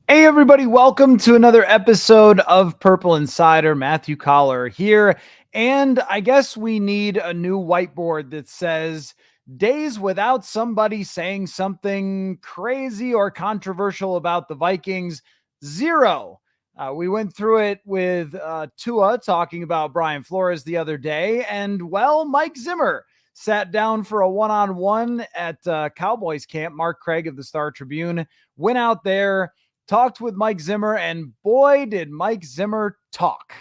Hey, everybody, welcome to another episode of Purple Insider. Matthew Coller here. And I guess we need a new whiteboard that says days without somebody saying something crazy or controversial about the Vikings, zero. We went through it with Tua talking about Brian Flores the other day, and well, Mike Zimmer sat down for a one-on-one at Cowboys camp. Mark Craig of the Star Tribune went out there, talked with Mike Zimmer, and boy, did Mike Zimmer talk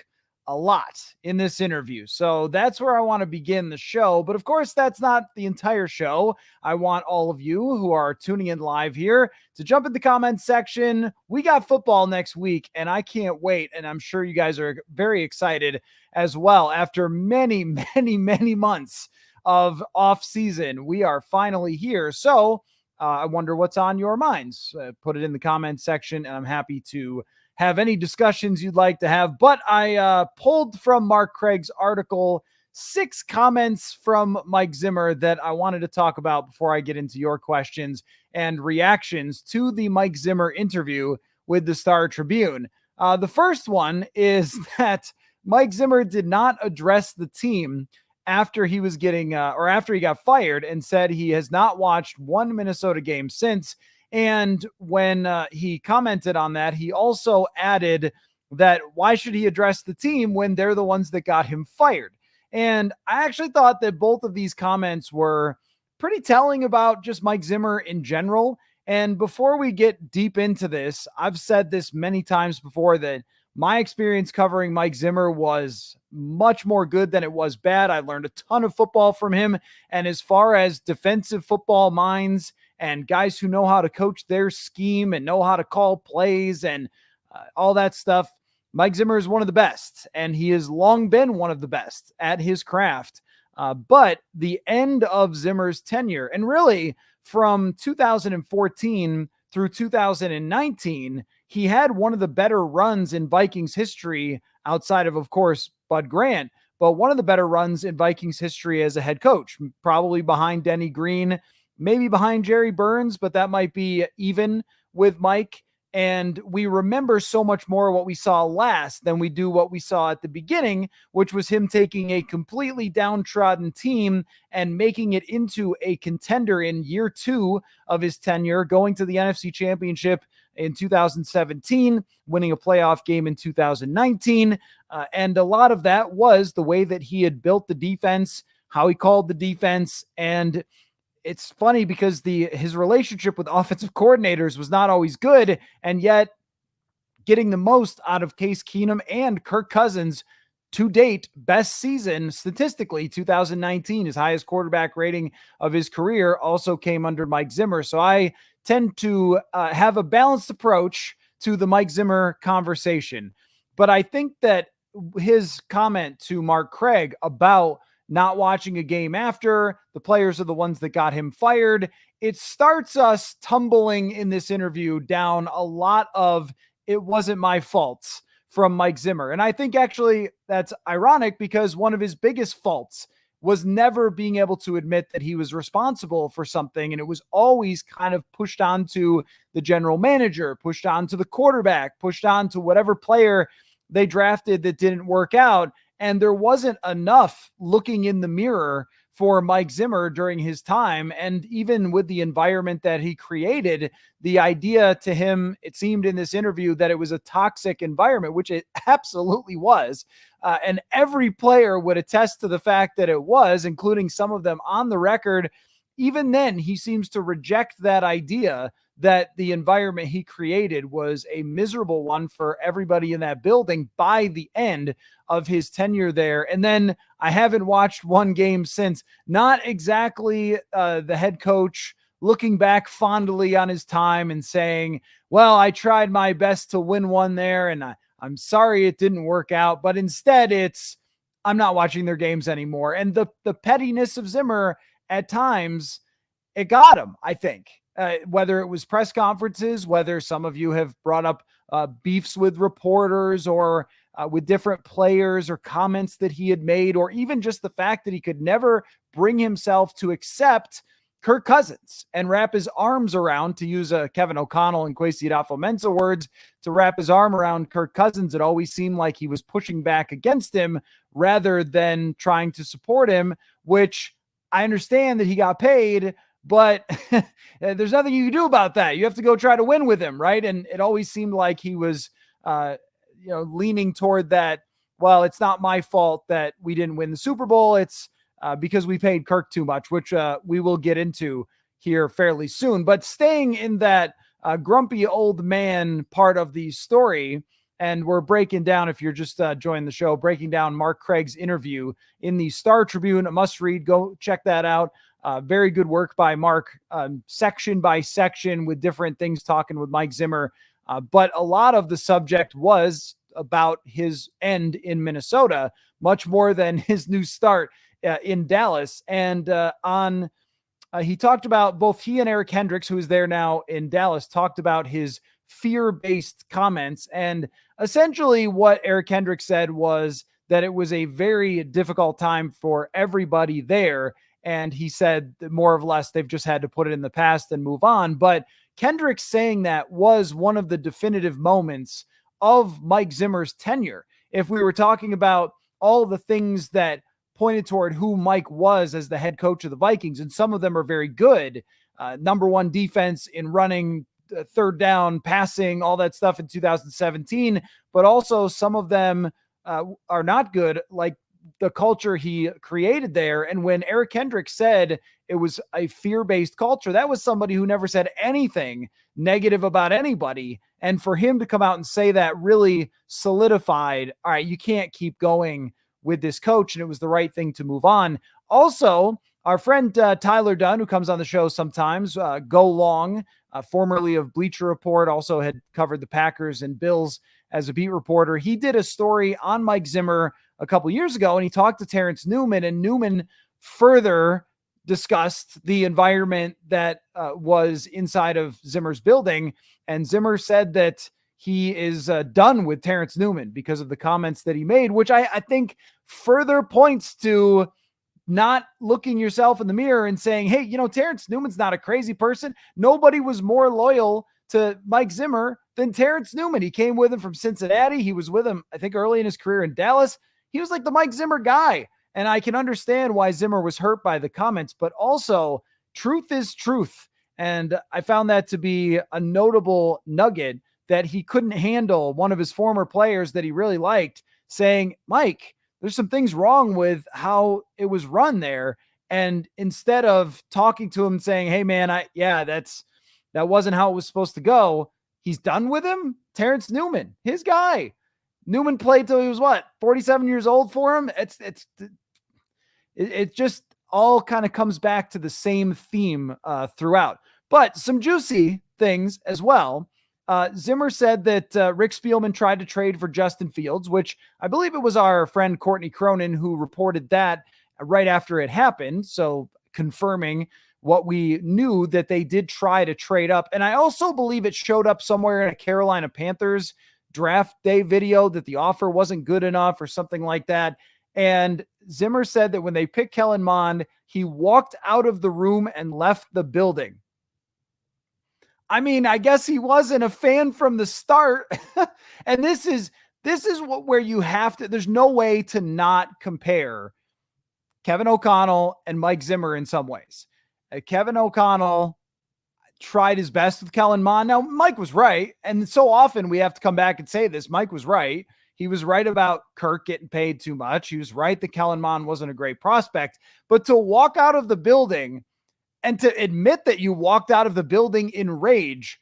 a lot in this interview. So that's where I want to begin the show. But of course, that's not the entire show. I want all of you who are tuning in live here to jump in the comments section. We got football next week, and I can't wait. And I'm sure you guys are very excited as well. After many, many months of off season, we are finally here. So I wonder what's on your minds. Put it in the comments section, and I'm happy to have any discussions you'd like to have. But I pulled from Mark Craig's article 6 comments from Mike Zimmer that I wanted to talk about before I get into your questions and reactions to the Mike Zimmer interview with the Star Tribune. The first one is that Mike Zimmer did not address the team after he was getting or after he got fired, and said he has not watched one Minnesota game since. And when he commented on that, he also added that why should he address the team when they're the ones that got him fired? And I actually thought that both of these comments were pretty telling about just Mike Zimmer in general. And before we get deep into this, I've said this many times before that my experience covering Mike Zimmer was much more good than it was bad. I learned a ton of football from him. And as far as defensive football minds and guys who know how to coach their scheme and know how to call plays and all that stuff, Mike Zimmer is one of the best. And he has long been one of the best at his craft. But the end of Zimmer's tenure, and really from 2014 through 2019, he had one of the better runs in Vikings history outside of course, Bud Grant, but one of the better runs in Vikings history as a head coach, probably behind Denny Green, maybe behind Jerry Burns, but that might be even with Mike. And we remember so much more what we saw last than we do what we saw at the beginning, which was him taking a completely downtrodden team and making it into a contender in year 2 of his tenure, going to the NFC Championship in 2017, winning a playoff game in 2019. And a lot of that was the way that he had built the defense, how he called the defense. And it's funny because his relationship with offensive coordinators was not always good, and yet getting the most out of Case Keenum and Kirk Cousins to date, best season statistically, 2019, his highest quarterback rating of his career, also came under Mike Zimmer. So I tend to have a balanced approach to the Mike Zimmer conversation. But I think that his comment to Mark Craig about not watching a game after the players are the ones that got him fired, it starts us tumbling in this interview down a lot of it wasn't my fault from Mike Zimmer. And I think actually that's ironic because one of his biggest faults was never being able to admit that he was responsible for something. And it was always kind of pushed onto the general manager, pushed onto the quarterback, pushed onto whatever player they drafted that didn't work out. And there wasn't enough looking in the mirror for Mike Zimmer during his time. And even with the environment that he created, the idea to him, it seemed in this interview that it was a toxic environment, which it absolutely was. And every player would attest to the fact that it was, including some of them on the record. Even then, he seems to reject that idea that the environment he created was a miserable one for everybody in that building by the end of his tenure there. And then I haven't watched one game since. Not exactly the head coach looking back fondly on his time and saying, well, I tried my best to win one there, and I'm sorry it didn't work out. But instead, it's, I'm not watching their games anymore. And the pettiness of Zimmer at times, it got him, I think. Whether it was press conferences, whether some of you have brought up beefs with reporters or with different players or comments that he had made, or even just the fact that he could never bring himself to accept Kirk Cousins and wrap his arms around, to use Kevin O'Connell and Kwesi adofo-mensah words, to wrap his arm around Kirk Cousins. It always seemed like he was pushing back against him rather than trying to support him, which I understand that he got paid, but there's nothing you can do about that. You have to go try to win with him, right? And it always seemed like he was, leaning toward that. Well, it's not my fault that we didn't win the Super Bowl. It's because we paid Kirk too much, which we will get into here fairly soon. But staying in that grumpy old man part of the story, and we're breaking down, if you're just joining the show, breaking down Mark Craig's interview in the Star Tribune, a must read. Go check that out. Very good work by Mark, section by section with different things, talking with Mike Zimmer. But a lot of the subject was about his end in Minnesota, much more than his new start in Dallas. And he talked about, both he and Eric Hendricks, who is there now in Dallas, talked about his fear-based comments. And essentially what Eric Hendricks said was that it was a very difficult time for everybody there. And he said that more or less they've just had to put it in the past and move on. But Kendricks saying that was one of the definitive moments of Mike Zimmer's tenure. If we were talking about all the things that pointed toward who Mike was as the head coach of the Vikings, and some of them are very good, number one defense in running, third down, passing, all that stuff in 2017, but also some of them are not good, like the culture he created there. And when Eric Hendricks said it was a fear-based culture, that was somebody who never said anything negative about anybody. And for him to come out and say that really solidified, all right, you can't keep going with this coach, and it was the right thing to move on. Also, our friend Tyler Dunn, who comes on the show sometimes, Go Long, formerly of Bleacher Report, also had covered the Packers and Bills as a beat reporter. He did a story on Mike Zimmer a couple years ago, and he talked to Terrence Newman, and Newman further discussed the environment that was inside of Zimmer's building. And Zimmer said that he is done with Terrence Newman because of the comments that he made, which I think further points to not looking yourself in the mirror and saying, hey, Terrence Newman's not a crazy person. Nobody was more loyal to Mike Zimmer than Terrence Newman. He came with him from Cincinnati. He was with him, I think, early in his career in Dallas. He was like the Mike Zimmer guy. And I can understand why Zimmer was hurt by the comments, but also truth is truth. And I found that to be a notable nugget, that he couldn't handle one of his former players that he really liked saying, Mike, there's some things wrong with how it was run there. And instead of talking to him saying, hey man, that wasn't how it was supposed to go, he's done with him. Terrence Newman, his guy. Newman played till he was 47 years old for him. It just all kind of comes back to the same theme throughout. But some juicy things as well. Zimmer said that Rick Spielman tried to trade for Justin Fields, which I believe it was our friend Courtney Cronin who reported that right after it happened. So confirming what we knew, that they did try to trade up. And I also believe it showed up somewhere in a Carolina Panthers draft day video that the offer wasn't good enough or something like that. And Zimmer said that when they picked Kellen Mond, he walked out of the room and left the building. I mean, I guess he wasn't a fan from the start. And this is where you have to, there's no way to not compare Kevin O'Connell and Mike Zimmer in some ways. Kevin O'Connell tried his best with Kellen Mond. Now, Mike was right. And so often we have to come back and say this. Mike was right. He was right about Kirk getting paid too much. He was right that Kellen Mond wasn't a great prospect. But to walk out of the building and to admit that you walked out of the building in rage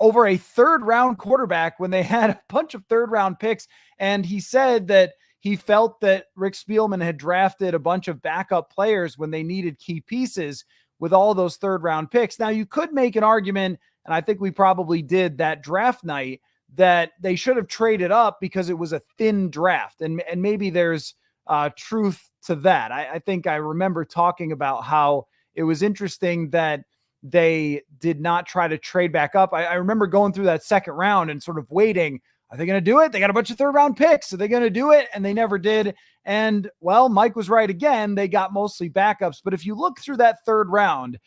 over a third-round quarterback when they had a bunch of third-round picks, and he said that he felt that Rick Spielman had drafted a bunch of backup players when they needed key pieces with all those third-round picks. Now, you could make an argument, and I think we probably did that draft night, that they should have traded up because it was a thin draft. And maybe there's truth to that. I think I remember talking about how it was interesting that they did not try to trade back up. I remember going through that second round and sort of waiting. Are they going to do it? They got a bunch of third-round picks. Are they going to do it? And they never did. And, well, Mike was right again. They got mostly backups. But if you look through that third round,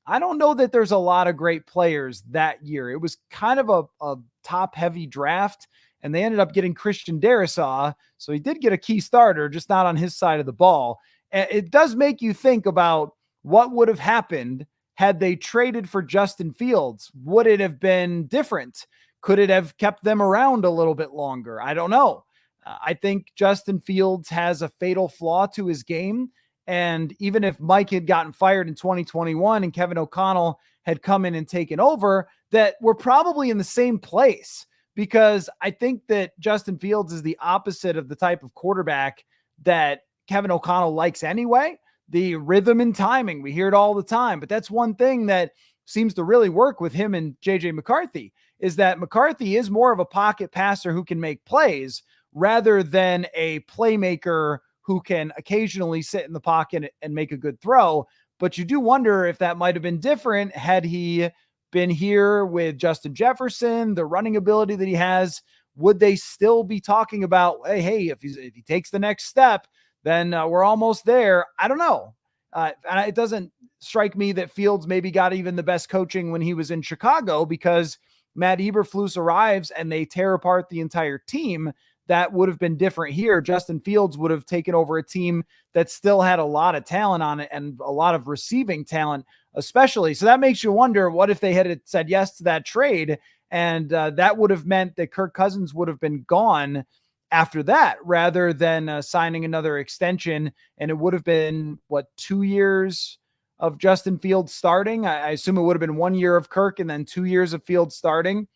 I don't know that there's a lot of great players that year. It was kind of a top heavy draft, and they ended up getting Christian Darrisaw. So he did get a key starter, just not on his side of the ball. And it does make you think about what would have happened had they traded for Justin Fields. Would it have been different? Could it have kept them around a little bit longer? I don't know. I think Justin Fields has a fatal flaw to his game. And even if Mike had gotten fired in 2021 and Kevin O'Connell had come in and taken over, that we're probably in the same place, because I think that Justin Fields is the opposite of the type of quarterback that Kevin O'Connell likes anyway. The rhythm and timing, we hear it all the time, but that's one thing that seems to really work with him and JJ McCarthy, is that McCarthy is more of a pocket passer who can make plays rather than a playmaker who can occasionally sit in the pocket and make a good throw. But you do wonder if that might have been different had he been here with Justin Jefferson, the running ability that he has. Would they still be talking about, hey, if he takes the next step, then we're almost there? I don't know. And it doesn't strike me that Fields maybe got even the best coaching when he was in Chicago, because Matt Eberflus arrives and they tear apart the entire team. That would have been different here. Justin Fields would have taken over a team that still had a lot of talent on it and a lot of receiving talent, especially. So that makes you wonder, what if they had said yes to that trade? And that would have meant that Kirk Cousins would have been gone after that, rather than signing another extension. And it would have been, 2 years of Justin Fields starting? I assume it would have been 1 year of Kirk and then 2 years of Fields starting.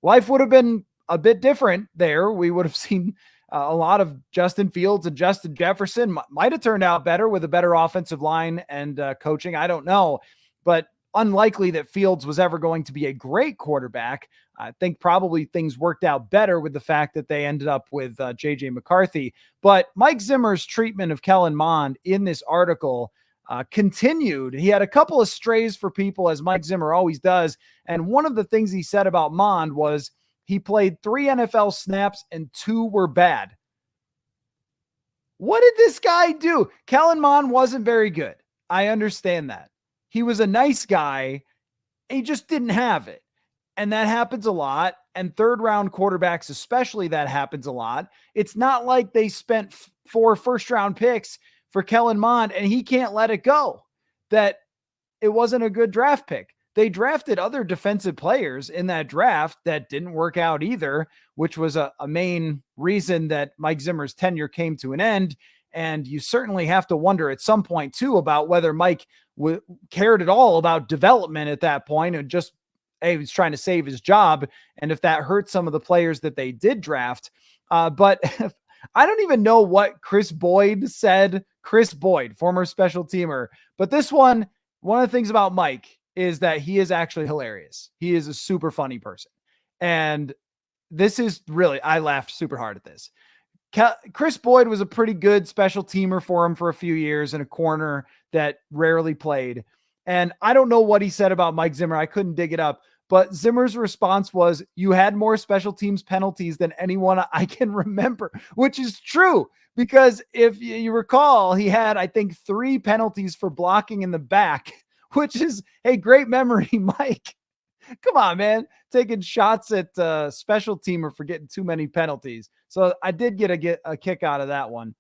Life would have been a bit different there. We would have seen a lot of Justin Fields and Justin Jefferson. Might have turned out better with a better offensive line and coaching. I don't know, but unlikely that Fields was ever going to be a great quarterback. I think probably things worked out better with the fact that they ended up with JJ McCarthy. But Mike Zimmer's treatment of Kellen Mond in this article continued. He had a couple of strays for people, as Mike Zimmer always does. And one of the things he said about Mond was he played 3 NFL snaps and 2 were bad. What did this guy do? Kellen Mond wasn't very good. I understand that. He was a nice guy. He just didn't have it. And that happens a lot. And third round quarterbacks, especially, that happens a lot. It's not like they spent 4 first round picks for Kellen Mond and he can't let it go that it wasn't a good draft pick. They drafted other defensive players in that draft that didn't work out either, which was a main reason that Mike Zimmer's tenure came to an end. And you certainly have to wonder at some point too about whether Mike cared at all about development at that point, and just, he was trying to save his job. And if that hurt some of the players that they did draft. But I don't even know what Chris Boyd said. Chris Boyd, former special teamer. But this one of the things about Mike is that he is actually hilarious. He is a super funny person. And this is really, I laughed super hard at this. Chris Boyd was a pretty good special teamer for him for a few years in a corner that rarely played. And I don't know what he said about Mike Zimmer. I couldn't dig it up. But Zimmer's response was, you had more special teams penalties than anyone I can remember, which is true. Because if you recall, he had, I think, 3 penalties for blocking in the back, which is a great memory, Mike. Come on, man. Taking shots at special teamer for getting too many penalties. So I did get a kick out of that one.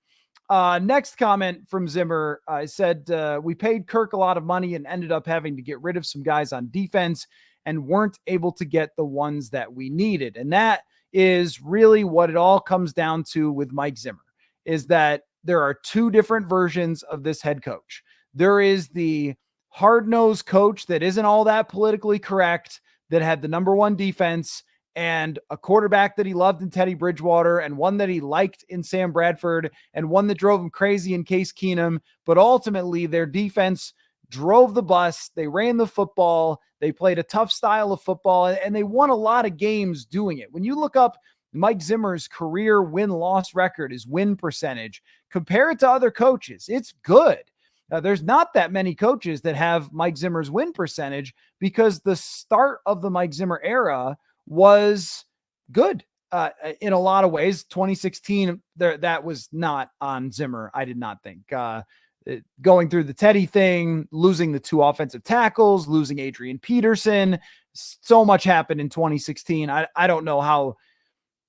Next comment from Zimmer, said, we paid Kirk a lot of money and ended up having to get rid of some guys on defense and weren't able to get the ones that we needed. And that is really what it all comes down to with Mike Zimmer, is that there are 2 different versions of this head coach. There is the hard-nosed coach that isn't all that politically correct, that had the number 1 defense and a quarterback that he loved in Teddy Bridgewater, and one that he liked in Sam Bradford, and one that drove him crazy in Case Keenum. But ultimately, their defense drove the bus. They ran the football. They played a tough style of football, and they won a lot of games doing it. When you look up Mike Zimmer's career win-loss record, his win percentage, compare it to other coaches, it's good. There's not that many coaches that have Mike Zimmer's win percentage, because the start of the Mike Zimmer era was good in a lot of ways. 2016, that was not on Zimmer, I did not think. going through the Teddy thing, losing the 2 offensive tackles, losing Adrian Peterson. So much happened in 2016. I don't know how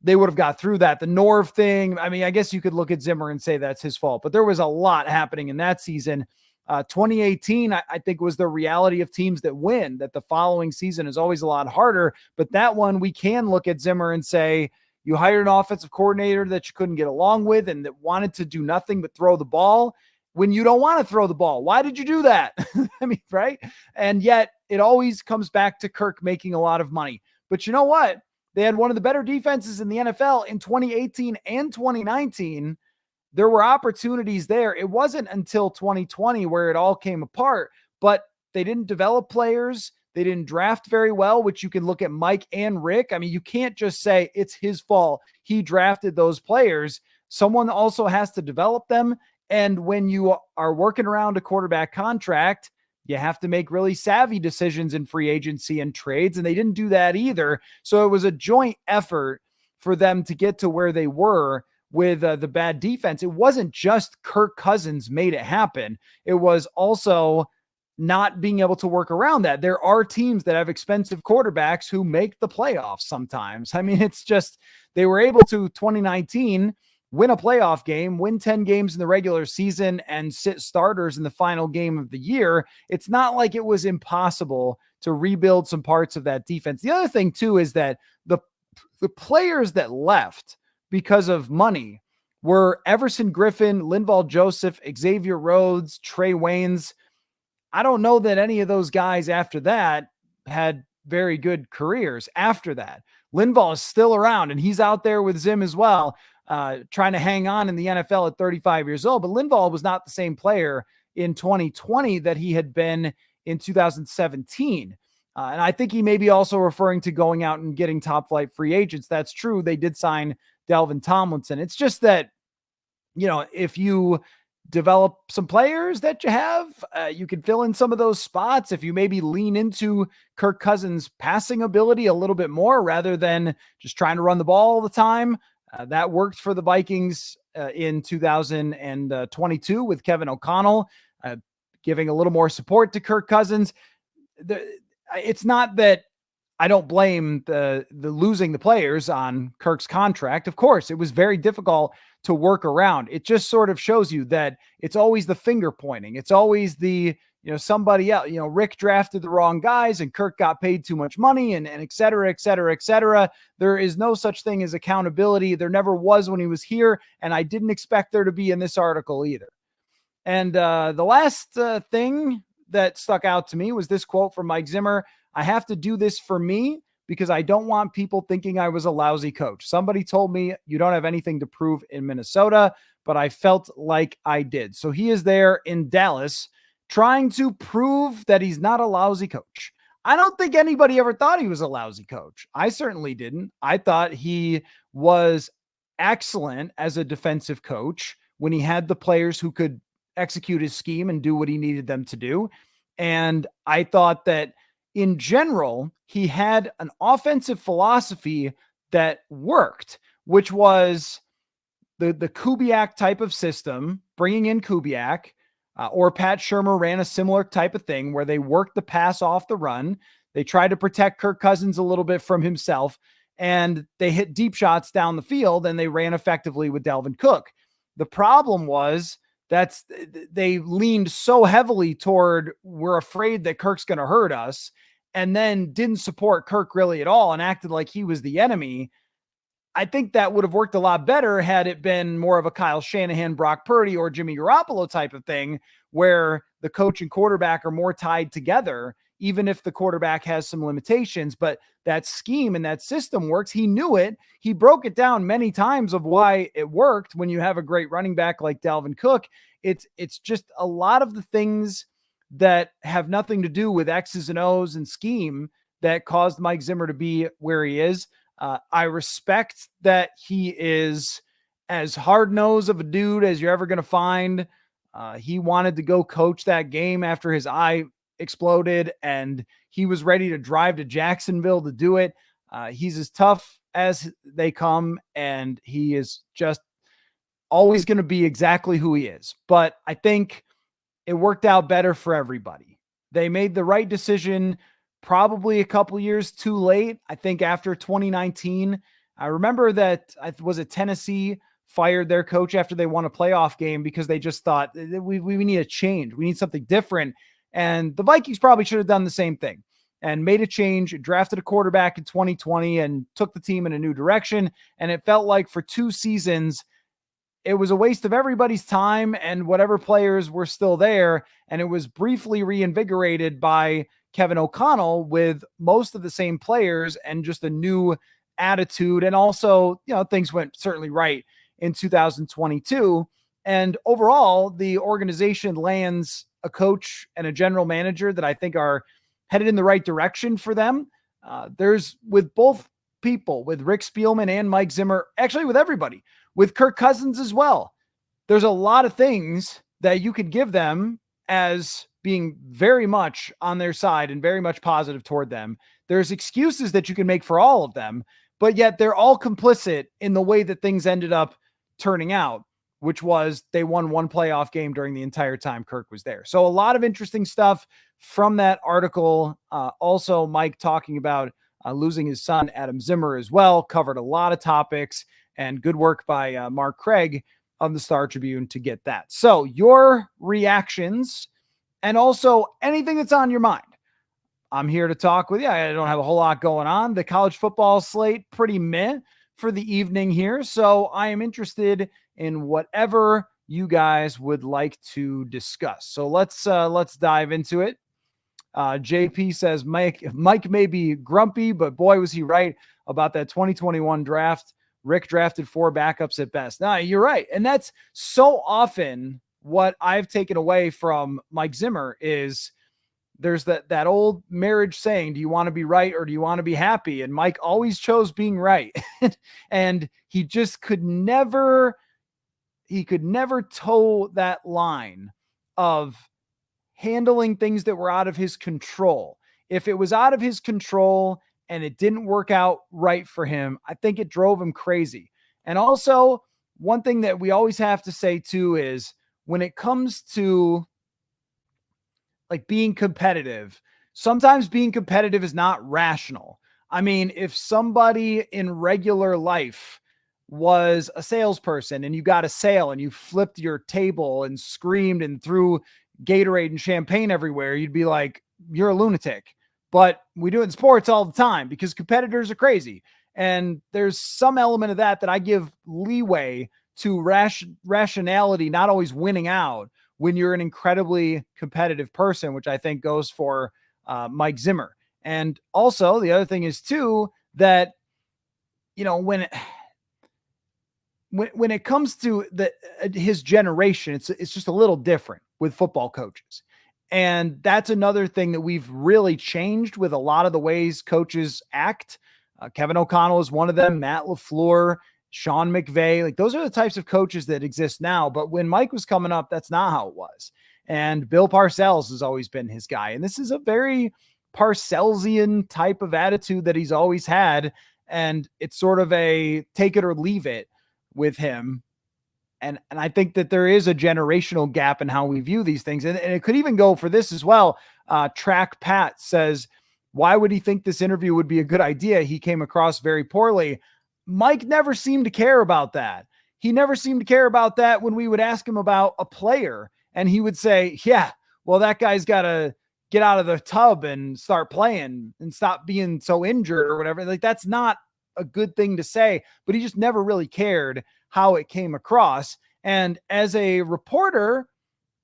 they would have got through that. The Norv thing, I mean, I guess you could look at Zimmer and say that's his fault, but there was a lot happening in that season. 2018, I think, was the reality of teams that win, that the following season is always a lot harder. But that one, we can look at Zimmer and say, you hired an offensive coordinator that you couldn't get along with and that wanted to do nothing but throw the ball when you don't want to throw the ball. Why did you do that? I mean, right? And yet it always comes back to Kirk making a lot of money. But you know what? They had one of the better defenses in the NFL in 2018 and 2019. There were opportunities there. It wasn't until 2020 where it all came apart, but they didn't develop players. They didn't draft very well, which you can look at Mike and Rick. I mean, you can't just say it's his fault. He drafted those players. Someone also has to develop them. And when you are working around a quarterback contract, you have to make really savvy decisions in free agency and trades, and they didn't do that either. So it was a joint effort for them to get to where they were with the bad defense. It wasn't just Kirk Cousins made it happen. It was also not being able to work around that. There are teams that have expensive quarterbacks who make the playoffs sometimes. I mean, it's just, they were able to 2019 win a playoff game, win 10 games in the regular season, and sit starters in the final game of the year. It's not like it was impossible to rebuild some parts of that defense. The other thing too is that the players that left because of money were Everson Griffin, Linval Joseph, Xavier Rhodes, Trey Waynes. I don't know that any of those guys after that had very good careers after that. Linval is still around and he's out there with Zim as well, trying to hang on in the NFL at 35 years old. But Linval was not the same player in 2020 that he had been in 2017. And I think he may be also referring to going out and getting top flight free agents. That's true. They did sign Dalvin Tomlinson. It's just that, you know, if you develop some players that you have, you can fill in some of those spots. If you maybe lean into Kirk Cousins' passing ability a little bit more rather than just trying to run the ball all the time. That worked for the Vikings in 2022 with Kevin O'Connell, giving a little more support to Kirk Cousins. It's not that I don't blame the losing the players on Kirk's contract. Of course, it was very difficult to work around. It just sort of shows you that it's always the finger pointing. It's always the, you know, somebody else, you know, Rick drafted the wrong guys and Kirk got paid too much money and et cetera, et cetera, et cetera. There is no such thing as accountability. There never was when he was here. And I didn't expect there to be in this article either. And the last thing that stuck out to me was this quote from Mike Zimmer. I have to do this for me because I don't want people thinking I was a lousy coach. Somebody told me you don't have anything to prove in Minnesota, but I felt like I did. So he is there in Dallas trying to prove that he's not a lousy coach. I don't think anybody ever thought he was a lousy coach. I certainly didn't. I thought he was excellent as a defensive coach when he had the players who could execute his scheme and do what he needed them to do. And I thought that in general, he had an offensive philosophy that worked, which was the Kubiak type of system, bringing in Kubiak, or Pat Shurmur ran a similar type of thing where they worked the pass off the run. They tried to protect Kirk Cousins a little bit from himself, and they hit deep shots down the field, and they ran effectively with Dalvin Cook. The problem was that's they leaned so heavily toward we're afraid that Kirk's going to hurt us, and then didn't support Kirk really at all and acted like he was the enemy. I think that would have worked a lot better had it been more of a Kyle Shanahan, Brock Purdy, or Jimmy Garoppolo type of thing where the coach and quarterback are more tied together, even if the quarterback has some limitations. But that scheme and that system works. He knew it. He broke it down many times of why it worked when you have a great running back like Dalvin Cook. It's just a lot of the things that have nothing to do with X's and O's and scheme that caused Mike Zimmer to be where he is. I respect that he is as hard-nosed of a dude as you're ever going to find. He wanted to go coach that game after his eye exploded, and he was ready to drive to Jacksonville to do it. He's as tough as they come, and he is just always going to be exactly who he is. But I think it worked out better for everybody. They made the right decision probably a couple years too late. I think after 2019, I remember that was it Tennessee fired their coach after they won a playoff game because they just thought we need a change. We need something different. And the Vikings probably should have done the same thing and made a change, drafted a quarterback in 2020 and took the team in a new direction. And it felt like for 2 seasons, it was a waste of everybody's time and whatever players were still there. And it was briefly reinvigorated by Kevin O'Connell with most of the same players and just a new attitude. And also, things went certainly right in 2022. And overall, the organization lands a coach and a general manager that I think are headed in the right direction for them. There's with both people, with Rick Spielman and Mike Zimmer, actually with everybody, with Kirk Cousins as well. There's a lot of things that you could give them as being very much on their side and very much positive toward them. There's excuses that you can make for all of them, but yet they're all complicit in the way that things ended up turning out, which was they won 1 playoff game during the entire time Kirk was there. So a lot of interesting stuff from that article. Also, Mike talking about losing his son, Adam Zimmer, as well, covered a lot of topics, and good work by Mark Craig of the Star Tribune to get that. So your reactions and also anything that's on your mind. I'm here to talk with you. I don't have a whole lot going on. The college football slate, pretty meh for the evening here. So I am interested in whatever you guys would like to discuss. So let's dive into it. JP says, Mike may be grumpy, but boy, was he right about that 2021 draft. Rick drafted 4 backups at best. Now, you're right. And that's so often what I've taken away from Mike Zimmer is there's that old marriage saying, do you want to be right or do you want to be happy? And Mike always chose being right. And he just could never toe that line of handling things that were out of his control. If it was out of his control and it didn't work out right for him, I think it drove him crazy. And also, one thing that we always have to say too is when it comes to like being competitive, sometimes being competitive is not rational. I mean, if somebody in regular life was a salesperson and you got a sale and you flipped your table and screamed and threw Gatorade and champagne everywhere, you'd be like, you're a lunatic. But we do it in sports all the time because competitors are crazy. And there's some element of that I give leeway to rationality, not always winning out when you're an incredibly competitive person, which I think goes for Mike Zimmer. And also the other thing is too, that, when it comes to his generation, it's just a little different with football coaches. And that's another thing that we've really changed with a lot of the ways coaches act. Kevin O'Connell is one of them, Matt LaFleur, Sean McVay, like those are the types of coaches that exist now. But when Mike was coming up, that's not how it was. And Bill Parcells has always been his guy. And this is a very Parcellsian type of attitude that he's always had. And it's sort of a take it or leave it with him. And I think that there is a generational gap in how we view these things. And it could even go for this as well. Track Pat says, why would he think this interview would be a good idea? He came across very poorly. Mike never seemed to care about that. He never seemed to care about that when we would ask him about a player and he would say, yeah, well, that guy's got to get out of the tub and start playing and stop being so injured or whatever. Like that's not a good thing to say, but he just never really cared how it came across. And as a reporter,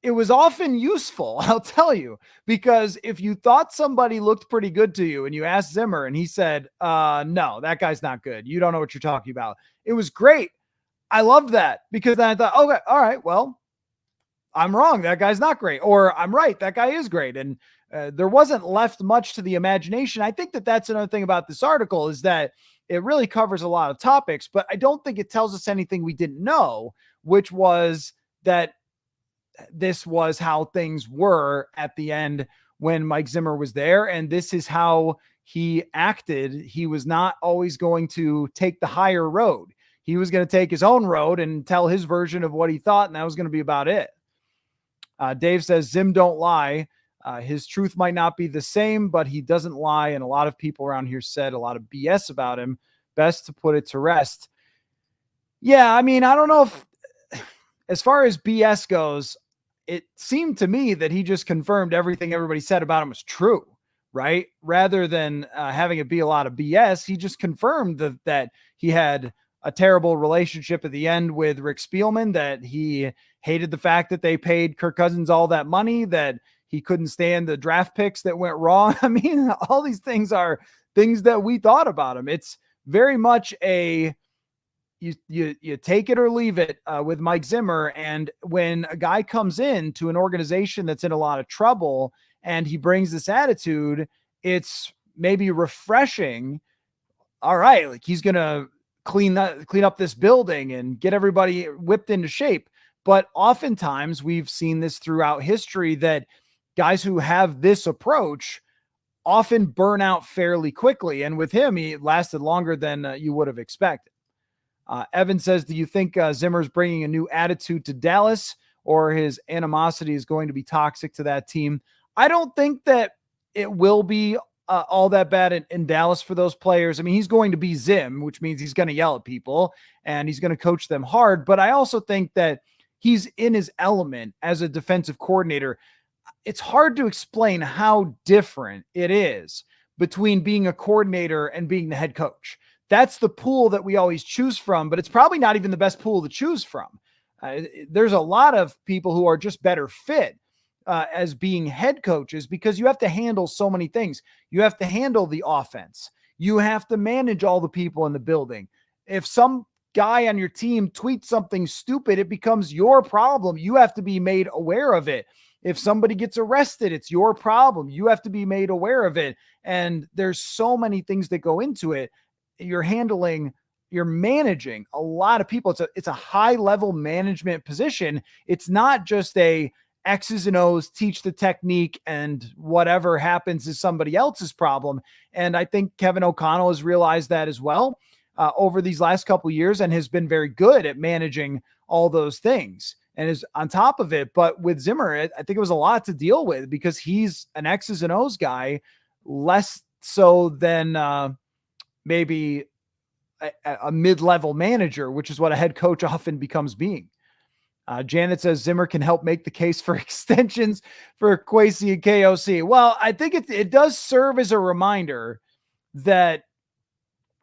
it was often useful, I'll tell you, because if you thought somebody looked pretty good to you and you asked Zimmer and he said, no, that guy's not good. You don't know what you're talking about. It was great. I loved that because then I thought, okay, all right, well, I'm wrong. That guy's not great. Or I'm right. That guy is great. And there wasn't left much to the imagination. I think that that's another thing about this article is that it really covers a lot of topics, but I don't think it tells us anything we didn't know, which was that this was how things were at the end when Mike Zimmer was there. And this is how he acted. He was not always going to take the higher road. He was going to take his own road and tell his version of what he thought. And that was going to be about it. Dave says, Zim don't lie. His truth might not be the same, but he doesn't lie. And a lot of people around here said a lot of BS about him. Best to put it to rest. Yeah, I mean, I don't know if, as far as BS goes, it seemed to me that he just confirmed everything everybody said about him was true, right? Rather than having it be a lot of BS, he just confirmed that he had a terrible relationship at the end with Rick Spielman, that he hated the fact that they paid Kirk Cousins all that money, that he couldn't stand the draft picks that went wrong. I mean, all these things are things that we thought about him. It's very much a, you take it or leave it with Mike Zimmer. And when a guy comes in to an organization that's in a lot of trouble and he brings this attitude, it's maybe refreshing. All right, like he's going to clean up this building and get everybody whipped into shape. But oftentimes we've seen this throughout history that guys who have this approach often burn out fairly quickly. And with him, he lasted longer than you would have expected. Evan says, do you think Zimmer's bringing a new attitude to Dallas, or his animosity is going to be toxic to that team? I don't think that it will be all that bad in Dallas for those players. I mean, he's going to be Zim, which means he's going to yell at people and he's going to coach them hard. But I also think that he's in his element as a defensive coordinator. It's hard to explain how different it is between being a coordinator and being the head coach. That's the pool that we always choose from, but it's probably not even the best pool to choose from. There's a lot of people who are just better fit as being head coaches, because you have to handle so many things. You have to handle the offense. You have to manage all the people in the building. If some guy on your team tweets something stupid, it becomes your problem. You have to be made aware of it. If somebody gets arrested, it's your problem. You have to be made aware of it. And there's so many things that go into it. You're managing a lot of people. It's a high level management position. It's not just a X's and O's, teach the technique, and whatever happens is somebody else's problem. And I think Kevin O'Connell has realized that as well over these last couple of years, and has been very good at managing all those things and is on top of it. But with Zimmer, I think it was a lot to deal with because he's an X's and O's guy, less so than maybe a mid-level manager, which is what a head coach often becomes being. Janet says Zimmer can help make the case for extensions for Kwesi and KOC. Well, I think it does serve as a reminder that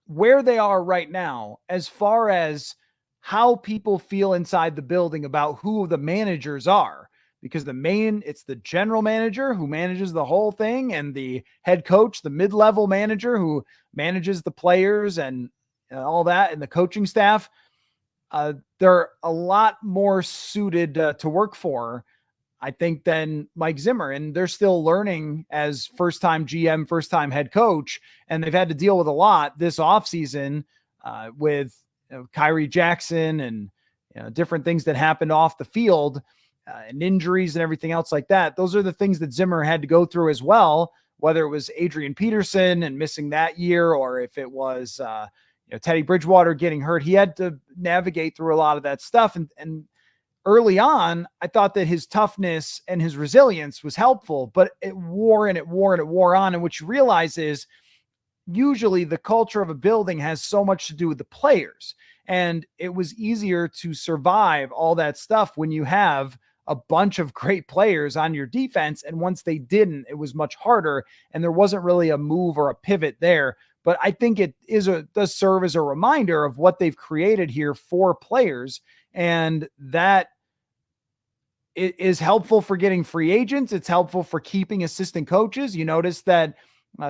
where they are right now, as far as how people feel inside the building about who the managers are, because it's the general manager who manages the whole thing, and the head coach, the mid-level manager who manages the players and all that, and the coaching staff. They're a lot more suited to work for, I think, than Mike Zimmer. And they're still learning as first-time GM, first-time head coach. And they've had to deal with a lot this offseason with Kyrie Jackson and different things that happened off the field and injuries and everything else like that. Those are the things that Zimmer had to go through as well, whether it was Adrian Peterson and missing that year, or if it was Teddy Bridgewater getting hurt. He had to navigate through a lot of that stuff. And early on, I thought that his toughness and his resilience was helpful, but it wore on. And what you realize is usually the culture of a building has so much to do with the players. And it was easier to survive all that stuff when you have a bunch of great players on your defense. And once they didn't, it was much harder. And there wasn't really a move or a pivot there. But I think it does serve as a reminder of what they've created here for players. And that it is helpful for getting free agents. It's helpful for keeping assistant coaches. You notice that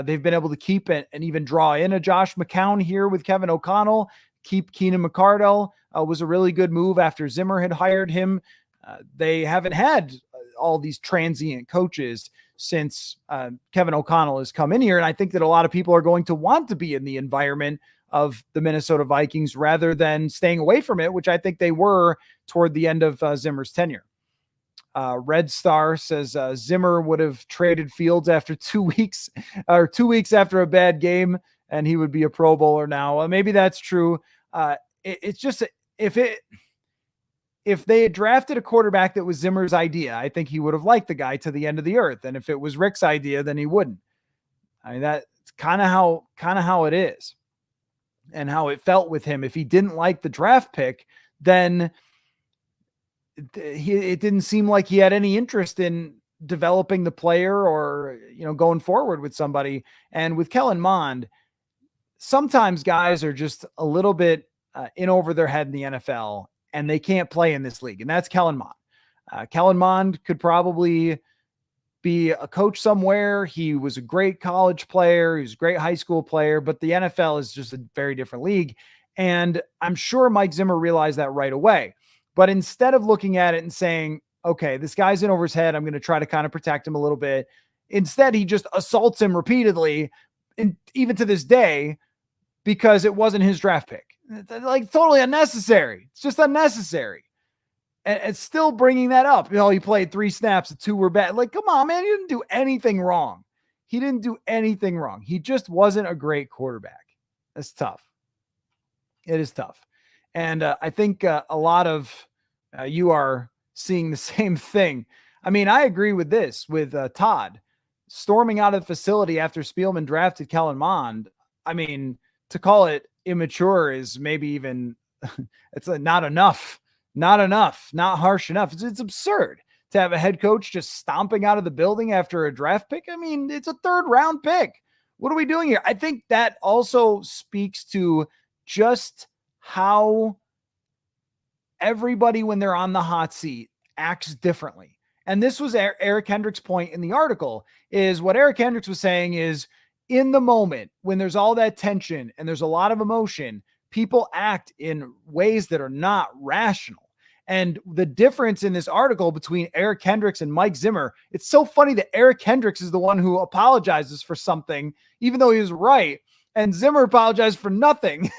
they've been able to keep it and even draw in a Josh McCown here with Kevin O'Connell. Keep Keenan McCardell was a really good move after Zimmer had hired him. They haven't had all these transient coaches since Kevin O'Connell has come in here. And I think that a lot of people are going to want to be in the environment of the Minnesota Vikings rather than staying away from it, which I think they were toward the end of Zimmer's tenure. Red Star says Zimmer would have traded Fields after 2 weeks or 2 weeks after a bad game, and he would be a Pro Bowler now. Maybe that's true. It's just if if they had drafted a quarterback that was Zimmer's idea, I think he would have liked the guy to the end of the earth. And if it was Rick's idea, then he wouldn't. I mean, that's kind of how it is and how it felt with him. If he didn't like the draft pick, then it didn't seem like he had any interest in developing the player or, going forward with somebody. And with Kellen Mond, sometimes guys are just a little bit in over their head in the NFL and they can't play in this league. And that's Kellen Mond. Kellen Mond could probably be a coach somewhere. He was a great college player. He was a great high school player, but the NFL is just a very different league. And I'm sure Mike Zimmer realized that right away. But instead of looking at it and saying, okay, this guy's in over his head, I'm going to try to kind of protect him a little bit. Instead, he just assaults him repeatedly, and even to this day, because it wasn't his draft pick. It's like totally unnecessary. It's just unnecessary. And still bringing that up. He played 3 snaps, 2 were bad. Like, come on, man. He didn't do anything wrong. He didn't do anything wrong. He just wasn't a great quarterback. That's tough. It is tough. And I think a lot of you are seeing the same thing. I mean, I agree with this, with Todd storming out of the facility after Spielman drafted Kellen Mond. I mean, to call it immature is maybe even, it's not enough. Not enough, not harsh enough. It's absurd to have a head coach just stomping out of the building after a draft pick. I mean, it's a 3rd round pick. What are we doing here? I think that also speaks to just how everybody, when they're on the hot seat, acts differently. And this was Eric Hendricks' point in the article, is what Eric Hendricks was saying is, in the moment when there's all that tension and there's a lot of emotion, people act in ways that are not rational. And the difference in this article between Eric Hendricks and Mike Zimmer, it's so funny that Eric Hendricks is the one who apologizes for something, even though he was right, and Zimmer apologized for nothing.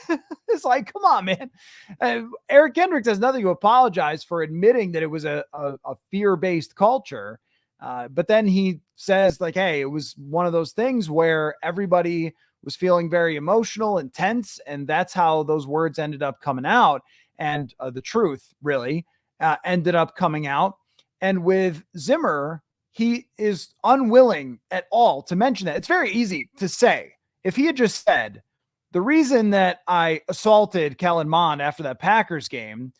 It's like, come on, man. Eric Hendricks has nothing to apologize for, admitting that it was a fear-based culture. But then he says, like, hey, it was one of those things where everybody was feeling very emotional and tense, and that's how those words ended up coming out. And the truth really ended up coming out. And with Zimmer, he is unwilling at all to mention that. It's very easy to say. If he had just said, the reason that I assaulted Kellen Mond after that Packers game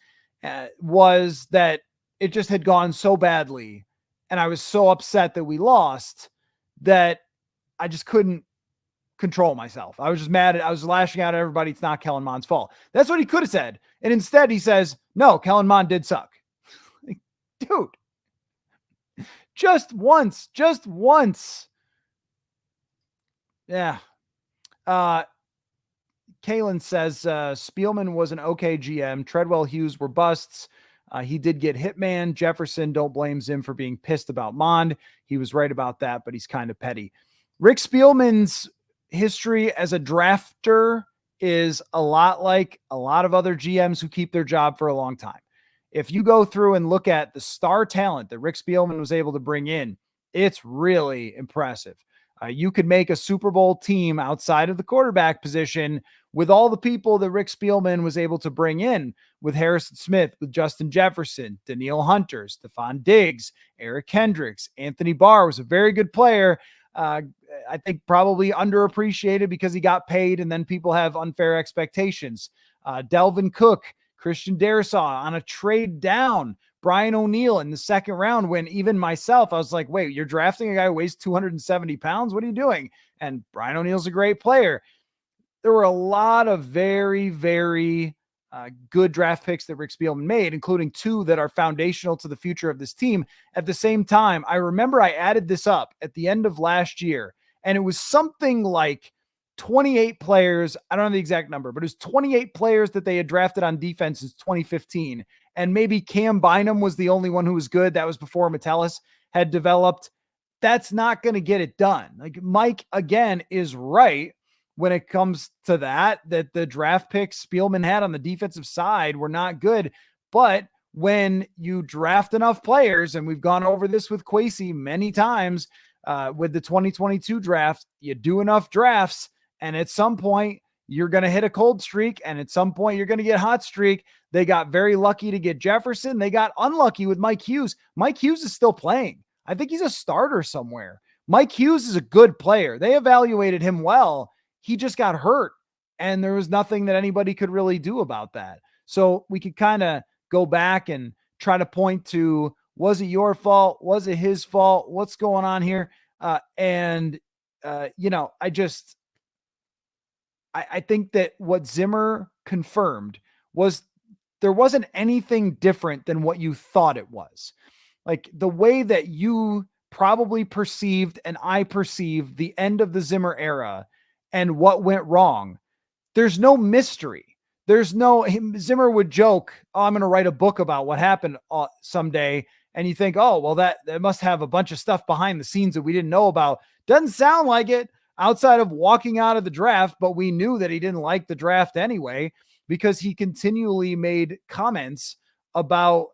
was that it just had gone so badly, and I was so upset that we lost that I just couldn't control myself. I was just mad. I was lashing out at everybody. It's not Kellen Mond's fault. That's what he could have said. And instead he says, no, Kellen Mond did suck. Like, dude, just once. Yeah. Kalen says, Spielman was an okay GM. Treadwell, Hughes were busts. He did get Hitman. Jefferson, don't blame Zim for being pissed about Mond. He was right about that, but he's kind of petty. Rick Spielman's history as a drafter is a lot like a lot of other GMs who keep their job for a long time. If you go through and look at the star talent that Rick Spielman was able to bring in, it's really impressive. You could make a Super Bowl team outside of the quarterback position with all the people that Rick Spielman was able to bring in, with Harrison Smith, with Justin Jefferson, Danielle Hunter, Stephon Diggs, Eric Hendricks, Anthony Barr was a very good player. I think probably underappreciated because he got paid and then people have unfair expectations. Delvin Cook, Christian Darrisaw on a trade down, Brian O'Neill in the 2nd round, when even myself, I was like, wait, you're drafting a guy who weighs 270 pounds? What are you doing? And Brian O'Neill's a great player. There were a lot of very, very good draft picks that Rick Spielman made, including 2 that are foundational to the future of this team. At the same time, I remember I added this up at the end of last year, and it was something like 28 players. I don't know the exact number, but it was 28 players that they had drafted on defense since 2015. And maybe Cam Bynum was the only one who was good. That was before Metellus had developed. That's not going to get it done. Like, Mike, again, is right when it comes to that the draft picks Spielman had on the defensive side were not good. But when you draft enough players, and we've gone over this with Kwesi many times with the 2022 draft, you do enough drafts, and at some point you're going to hit a cold streak, and at some point you're going to get hot streak. They got very lucky to get Jefferson. They got unlucky with Mike Hughes. Mike Hughes is still playing. I think he's a starter somewhere. Mike Hughes is a good player. They evaluated him well. He just got hurt, and there was nothing that anybody could really do about that. So we could kind of go back and try to point to, was it your fault? Was it his fault? What's going on here? I think that what Zimmer confirmed was there wasn't anything different than what you thought it was. Like the way that you probably perceived and I perceived the end of the Zimmer era and what went wrong. There's no mystery. Zimmer would joke, oh, I'm going to write a book about what happened someday. And you think, oh, well, that must have a bunch of stuff behind the scenes that we didn't know about. Doesn't sound like it outside of walking out of the draft, but we knew that he didn't like the draft anyway, because he continually made comments about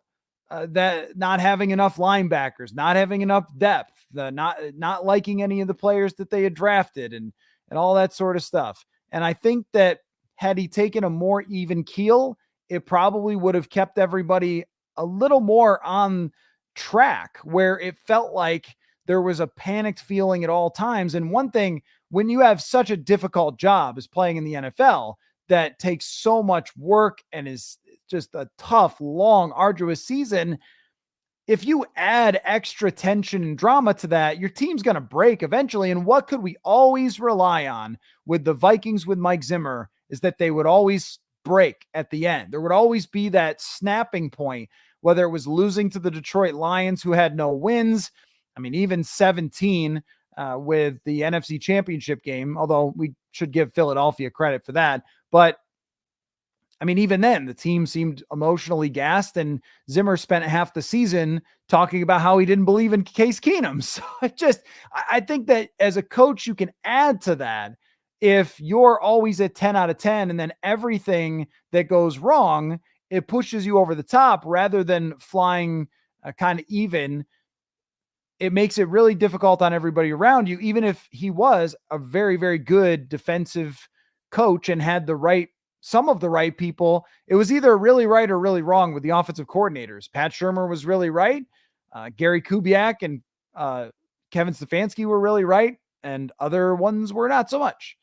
that not having enough linebackers, not having enough depth, not liking any of the players that they had drafted and all that sort of stuff. And I think that had he taken a more even keel, it probably would have kept everybody a little more on track, where it felt like there was a panicked feeling at all times. And one thing, when you have such a difficult job as playing in the NFL that takes so much work and is just a tough, long, arduous season, if you add extra tension and drama to that, your team's going to break eventually. And what could we always rely on with the Vikings with Mike Zimmer is that they would always break at the end. There would always be that snapping point, whether it was losing to the Detroit Lions, who had no wins. I mean, even 17 with the NFC Championship game, although we should give Philadelphia credit for that. But I mean, even then, the team seemed emotionally gassed, and Zimmer spent half the season talking about how he didn't believe in Case Keenum. So I think that as a coach, you can add to that. If you're always at 10 out of 10, and then everything that goes wrong, it pushes you over the top rather than flying kind of even. It makes it really difficult on everybody around you, even if he was a very, very good defensive coach and had some of the right people. It was either really right or really wrong with the offensive coordinators. Pat Shurmur was really right. Gary Kubiak and Kevin Stefanski were really right, and other ones were not so much.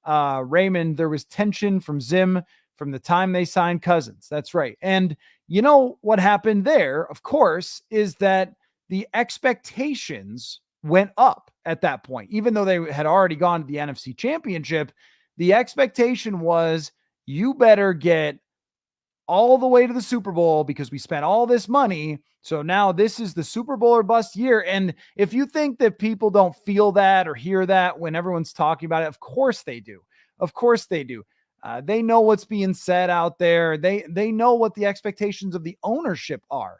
Raymond, there was tension from Zim from the time they signed Cousins. That's right. And you know what happened there, of course, is that the expectations went up at that point. Even though they had already gone to the NFC Championship, the expectation was, you better get all the way to the Super Bowl because we spent all this money. So now this is the Super Bowl or bust year. And if you think that people don't feel that or hear that when everyone's talking about it, of course they do. Of course they do. They know what's being said out there. They know what the expectations of the ownership are.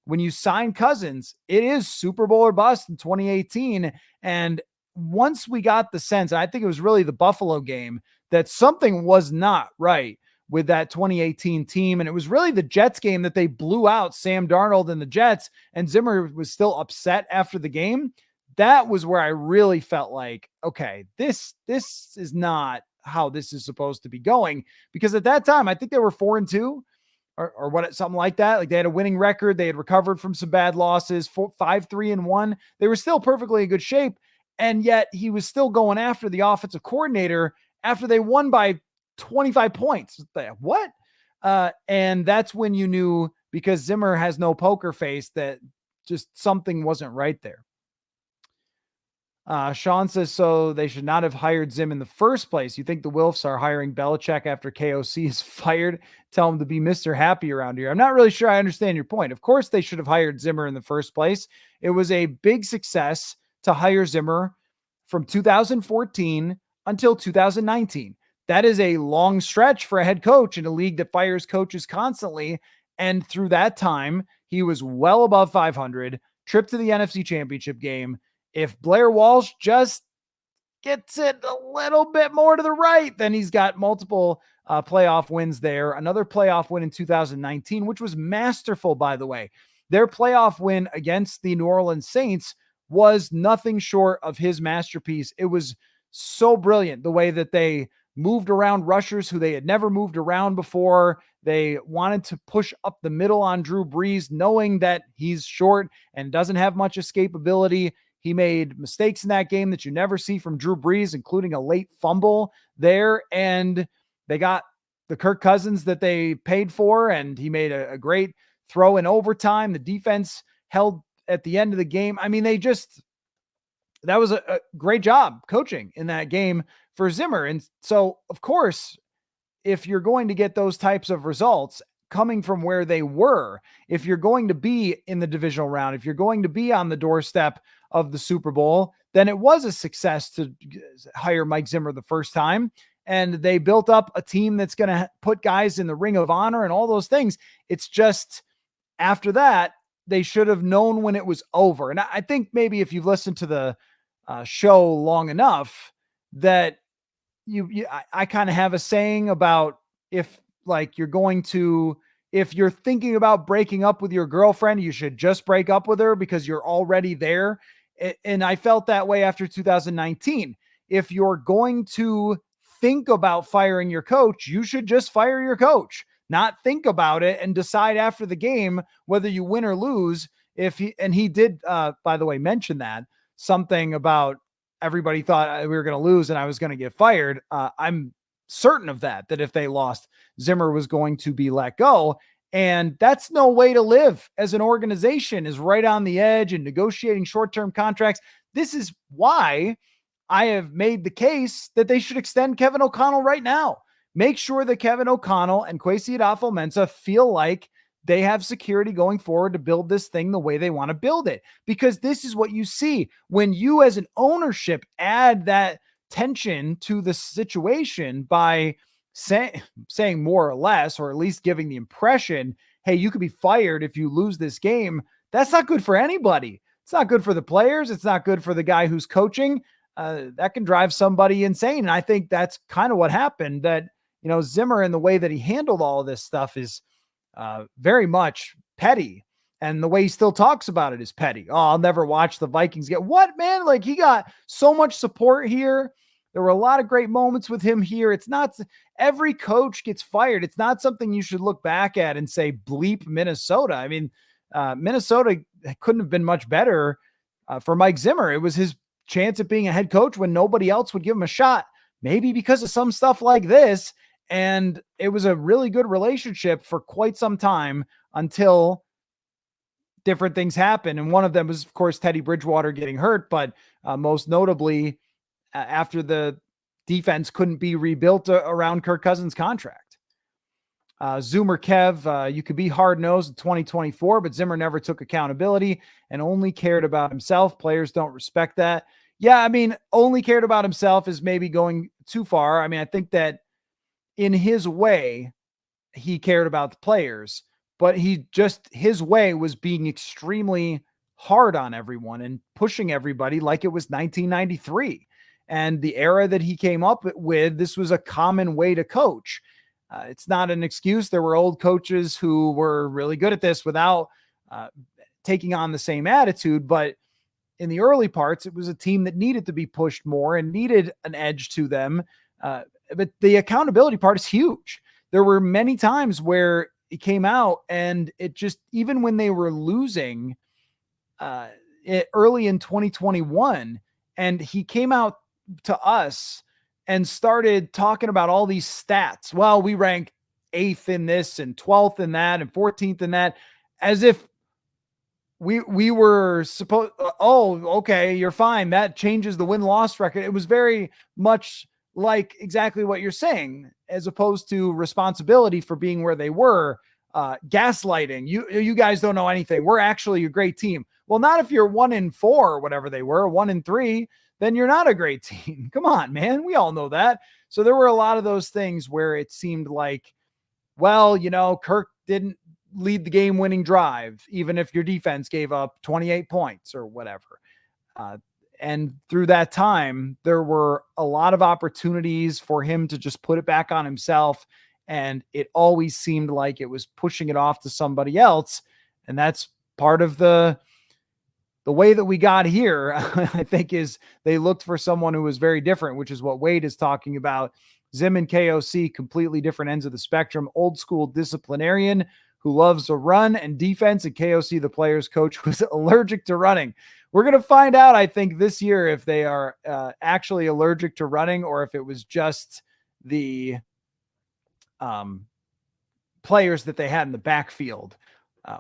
When you sign Cousins, it is Super Bowl or bust in 2018. And once we got the sense, I think it was really the Buffalo game, that something was not right with that 2018 team. And it was really the Jets game that they blew out Sam Darnold and the Jets, and Zimmer was still upset after the game. That was where I really felt like, okay, this is not how this is supposed to be going. Because at that time, I think they were 4-2 or what, something like that. Like they had a winning record. They had recovered from some bad losses, 5-3-1. They were still perfectly in good shape. And yet he was still going after the offensive coordinator after they won by 25 points. What? And that's when you knew, because Zimmer has no poker face, that just something wasn't right there. Sean says, so they should not have hired Zim in the first place. You think the Wilfs are hiring Belichick after KOC is fired? Tell him to be Mr. Happy around here. I'm not really sure I understand your point. Of course they should have hired Zimmer in the first place. It was a big success to hire Zimmer from 2014 until 2019. That is a long stretch for a head coach in a league that fires coaches constantly. And through that time, he was well above 500, trip to the NFC Championship game. If Blair Walsh just gets it a little bit more to the right, then he's got multiple playoff wins there. Another playoff win in 2019, which was masterful, by the way. Their playoff win against the New Orleans Saints was nothing short of his masterpiece. It was so brilliant the way that they moved around rushers who they had never moved around before. They wanted to push up the middle on Drew Brees, knowing that he's short and doesn't have much escapability. He made mistakes in that game that you never see from Drew Brees, including a late fumble there. And they got the Kirk Cousins that they paid for, and he made a great throw in overtime. The defense held at the end of the game. I mean, that was a great job coaching in that game for Zimmer. And so, of course, if you're going to get those types of results coming from where they were, if you're going to be in the divisional round, if you're going to be on the doorstep of the Super Bowl, then it was a success to hire Mike Zimmer the first time. And they built up a team that's going to put guys in the Ring of Honor and all those things. It's just after that, they should have known when it was over. And I think maybe if you've listened to the show long enough, that I kind of have a saying about if you're thinking about breaking up with your girlfriend, you should just break up with her because you're already there. And I felt that way after 2019. If you're going to think about firing your coach, you should just fire your coach, not think about it and decide after the game whether you win or lose. He did, by the way, mention that something about everybody thought we were going to lose and I was going to get fired. I'm certain of that if they lost, Zimmer was going to be let go. And that's no way to live as an organization, is right on the edge and negotiating short-term contracts. This is why I have made the case that they should extend Kevin O'Connell right now. Make sure that Kevin O'Connell and Kwesi Adofo-Mensah feel like they have security going forward to build this thing the way they want to build it. Because this is what you see when you as an ownership add that tension to the situation by saying more or less, or at least giving the impression, hey, you could be fired if you lose this game. That's not good for anybody. It's not good for the players. It's not good for the guy who's coaching. That can drive somebody insane. And I think that's kind of what happened, that, Zimmer and the way that he handled all of this stuff is very much petty. And the way he still talks about it is petty. Oh, I'll never watch the Vikings get what, man? Like, he got so much support here. There were a lot of great moments with him here. It's not every coach gets fired. It's not something you should look back at and say, bleep Minnesota. I mean, Minnesota couldn't have been much better for Mike Zimmer. It was his chance at being a head coach when nobody else would give him a shot, maybe because of some stuff like this. And it was a really good relationship for quite some time until different things happen. And one of them was, of course, Teddy Bridgewater getting hurt, but most notably after the defense couldn't be rebuilt around Kirk Cousins' contract. Zoomer Kev, you could be hard-nosed in 2024, but Zimmer never took accountability and only cared about himself. Players don't respect that. Yeah, I mean, only cared about himself is maybe going too far. I mean, I think that in his way, he cared about the players, but his way was being extremely hard on everyone and pushing everybody like it was 1993. And the era that he came up with, this was a common way to coach. It's not an excuse. There were old coaches who were really good at this without taking on the same attitude. But in the early parts, it was a team that needed to be pushed more and needed an edge to them. But the accountability part is huge. There were many times where it came out and it just, even when they were losing early in 2021, and he came out to us and started talking about all these stats. Well, we ranked 8th in this and 12th in that and 14th in that, as if we were supposed, oh, okay, you're fine. That changes the win-loss record. It was very much like exactly what you're saying, as opposed to responsibility for being where they were, gaslighting. You guys don't know anything. We're actually a great team. Well, not if you're 1-4 or whatever they were, 1-3, then you're not a great team. Come on, man. We all know that. So there were a lot of those things where it seemed like, well, Kirk didn't lead the game winning drive, even if your defense gave up 28 points or whatever. And through that time, there were a lot of opportunities for him to just put it back on himself. And it always seemed like it was pushing it off to somebody else. And that's part of the way that we got here, I think, is they looked for someone who was very different, which is what Wade is talking about Zim and KOC, completely different ends of the spectrum. Old school disciplinarian who loves to run and defense, and KOC, the players coach, who's allergic to running. We're going to find out, I think, this year if they are actually allergic to running or if it was just the players that they had in the backfield,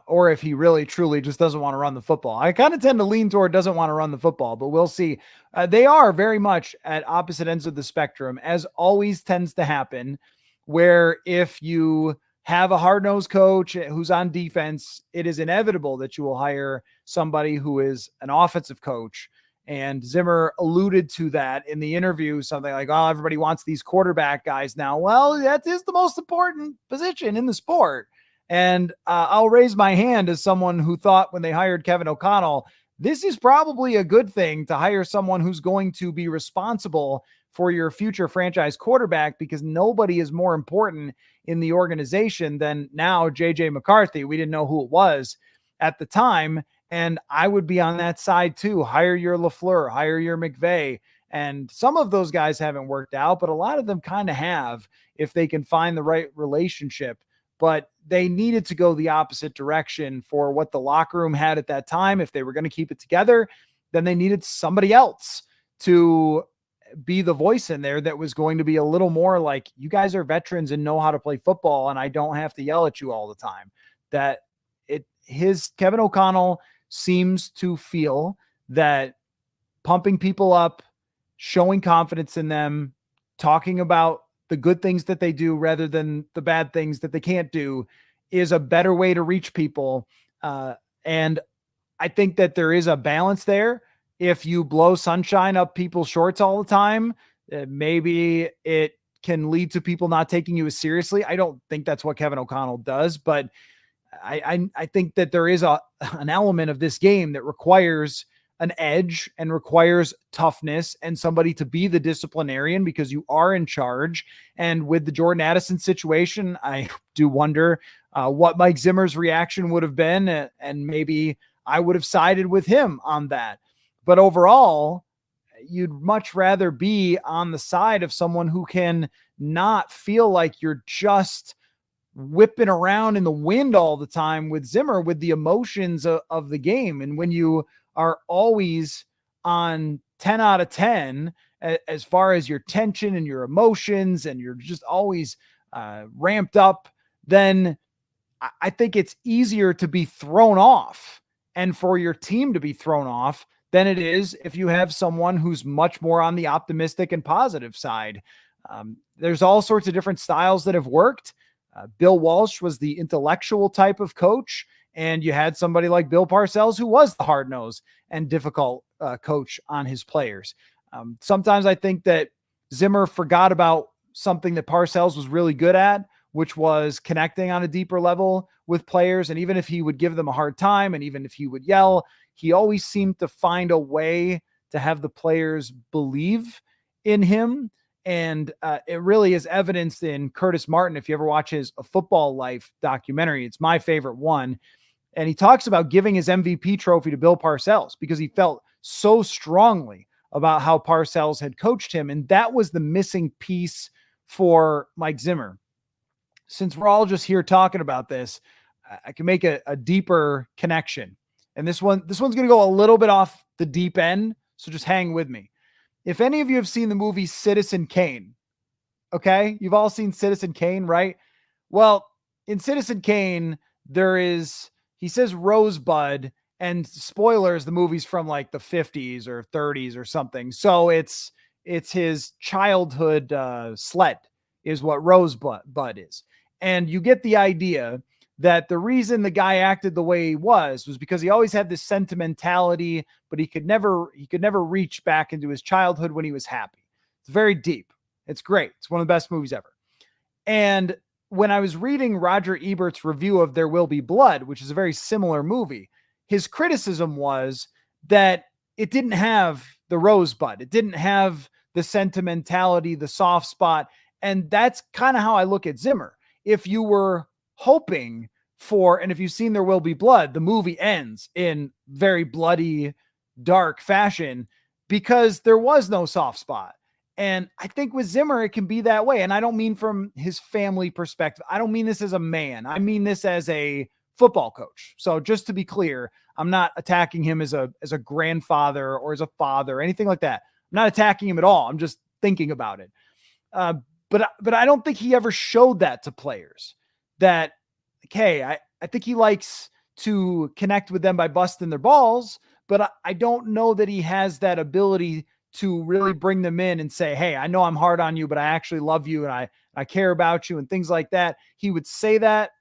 or if he really truly just doesn't want to run the football. I kind of tend to lean toward doesn't want to run the football, but we'll see. They are very much at opposite ends of the spectrum, as always tends to happen, where if you have a hard-nosed coach who's on defense, it is inevitable that you will hire somebody who is an offensive coach. And Zimmer alluded to that in the interview, something like, oh, everybody wants these quarterback guys now. Well, that is the most important position in the sport. And I'll raise my hand as someone who thought when they hired Kevin O'Connell, this is probably a good thing to hire someone who's going to be responsible for your future franchise quarterback, because nobody is more important in the organization than now JJ McCarthy. We didn't know who it was at the time. And I would be on that side too. Hire your LaFleur, hire your McVay. And some of those guys haven't worked out, but a lot of them kind of have if they can find the right relationship. But they needed to go the opposite direction for what the locker room had at that time. If they were going to keep it together, then they needed somebody else to be the voice in there that was going to be a little more like, you guys are veterans and know how to play football, and I don't have to yell at you all the time. Kevin O'Connell seems to feel that pumping people up, showing confidence in them, talking about the good things that they do rather than the bad things that they can't do is a better way to reach people. And I think that there is a balance there. If you blow sunshine up people's shorts all the time, maybe it can lead to people not taking you as seriously. I don't think that's what Kevin O'Connell does, but I think that there is an element of this game that requires an edge and requires toughness and somebody to be the disciplinarian because you are in charge. And with the Jordan Addison situation, I do wonder what Mike Zimmer's reaction would have been. And maybe I would have sided with him on that. But overall, you'd much rather be on the side of someone who can not feel like you're just whipping around in the wind all the time with Zimmer, with the emotions of the game. And when you are always on 10 out of 10, as far as your tension and your emotions, and you're just always ramped up, then I think it's easier to be thrown off and for your team to be thrown off than it is if you have someone who's much more on the optimistic and positive side. There's all sorts of different styles that have worked. Bill Walsh was the intellectual type of coach, and you had somebody like Bill Parcells who was the hard-nosed and difficult coach on his players. Sometimes I think that Zimmer forgot about something that Parcells was really good at, which was connecting on a deeper level with players. And even if he would give them a hard time, and even if he would yell, he always seemed to find a way to have the players believe in him. And it really is evidenced in Curtis Martin. If you ever watch his A Football Life documentary, it's my favorite one. And he talks about giving his MVP trophy to Bill Parcells because he felt so strongly about how Parcells had coached him. And that was the missing piece for Mike Zimmer. Since we're all just here talking about this, I can make a deeper connection. And this one's going to go a little bit off the deep end, so just hang with me. If any of you have seen the movie Citizen Kane, okay, you've all seen Citizen Kane, right? Well, in Citizen Kane, he says Rosebud, and spoilers, the movie's from like the 50s or 30s or something. So it's his childhood sled is what Rosebud is. And you get the idea that the reason the guy acted the way he was because he always had this sentimentality, but he could never reach back into his childhood when he was happy. It's very deep. It's great. It's one of the best movies ever. And when I was reading Roger Ebert's review of There Will Be Blood, which is a very similar movie, his criticism was that it didn't have the rosebud. It didn't have the sentimentality, the soft spot. And that's kind of how I look at Zimmer. If you were hoping for, and if you've seen There Will Be Blood, the movie ends in very bloody, dark fashion because there was no soft spot. And I think with Zimmer, it can be that way. And I don't mean from his family perspective. I don't mean this as a man. I mean this as a football coach. So just to be clear, I'm not attacking him as a grandfather or as a father or anything like that. I'm not attacking him at all. I'm just thinking about it. But I don't think he ever showed that to players. That, okay, I think he likes to connect with them by busting their balls, but I don't know that he has that ability to really bring them in and say, hey, I know I'm hard on you, but I actually love you and I care about you and things like that. He would say that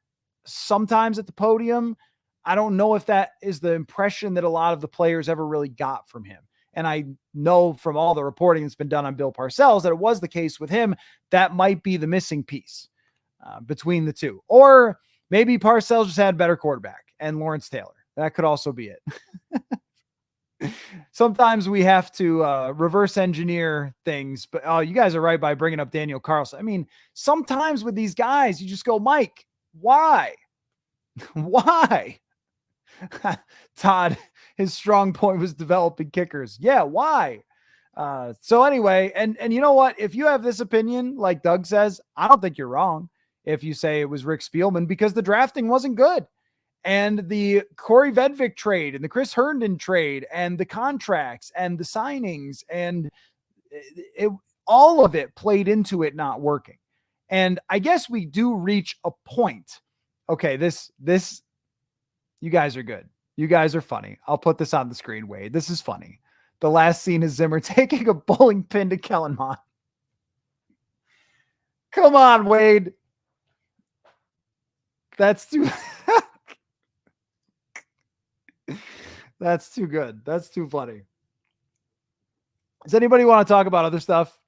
sometimes at the podium. I don't know if that is the impression that a lot of the players ever really got from him. And I know from all the reporting that's been done on Bill Parcells that it was the case with him. That might be the missing piece between the two. Or maybe Parcells just had a better quarterback and Lawrence Taylor. That could also be it. Sometimes we have to reverse engineer things, but you guys are right by bringing up Daniel Carlson. I mean, sometimes with these guys, you just go, Mike, why? Why? Todd, his strong point was developing kickers. Yeah, why? So anyway, and you know what? If you have this opinion, like Doug says, I don't think you're wrong if you say it was Rick Spielman, because the drafting wasn't good. And the Corey Vedvik trade and the Chris Herndon trade and the contracts and the signings and all of it played into it not working. And I guess we do reach a point. Okay, this you guys are good. You guys are funny. I'll put this on the screen, Wade. This is funny. The last scene is Zimmer taking a bowling pin to Kellen Mond. Come on, Wade. That's too... That's too good. That's too funny. Does anybody want to talk about other stuff?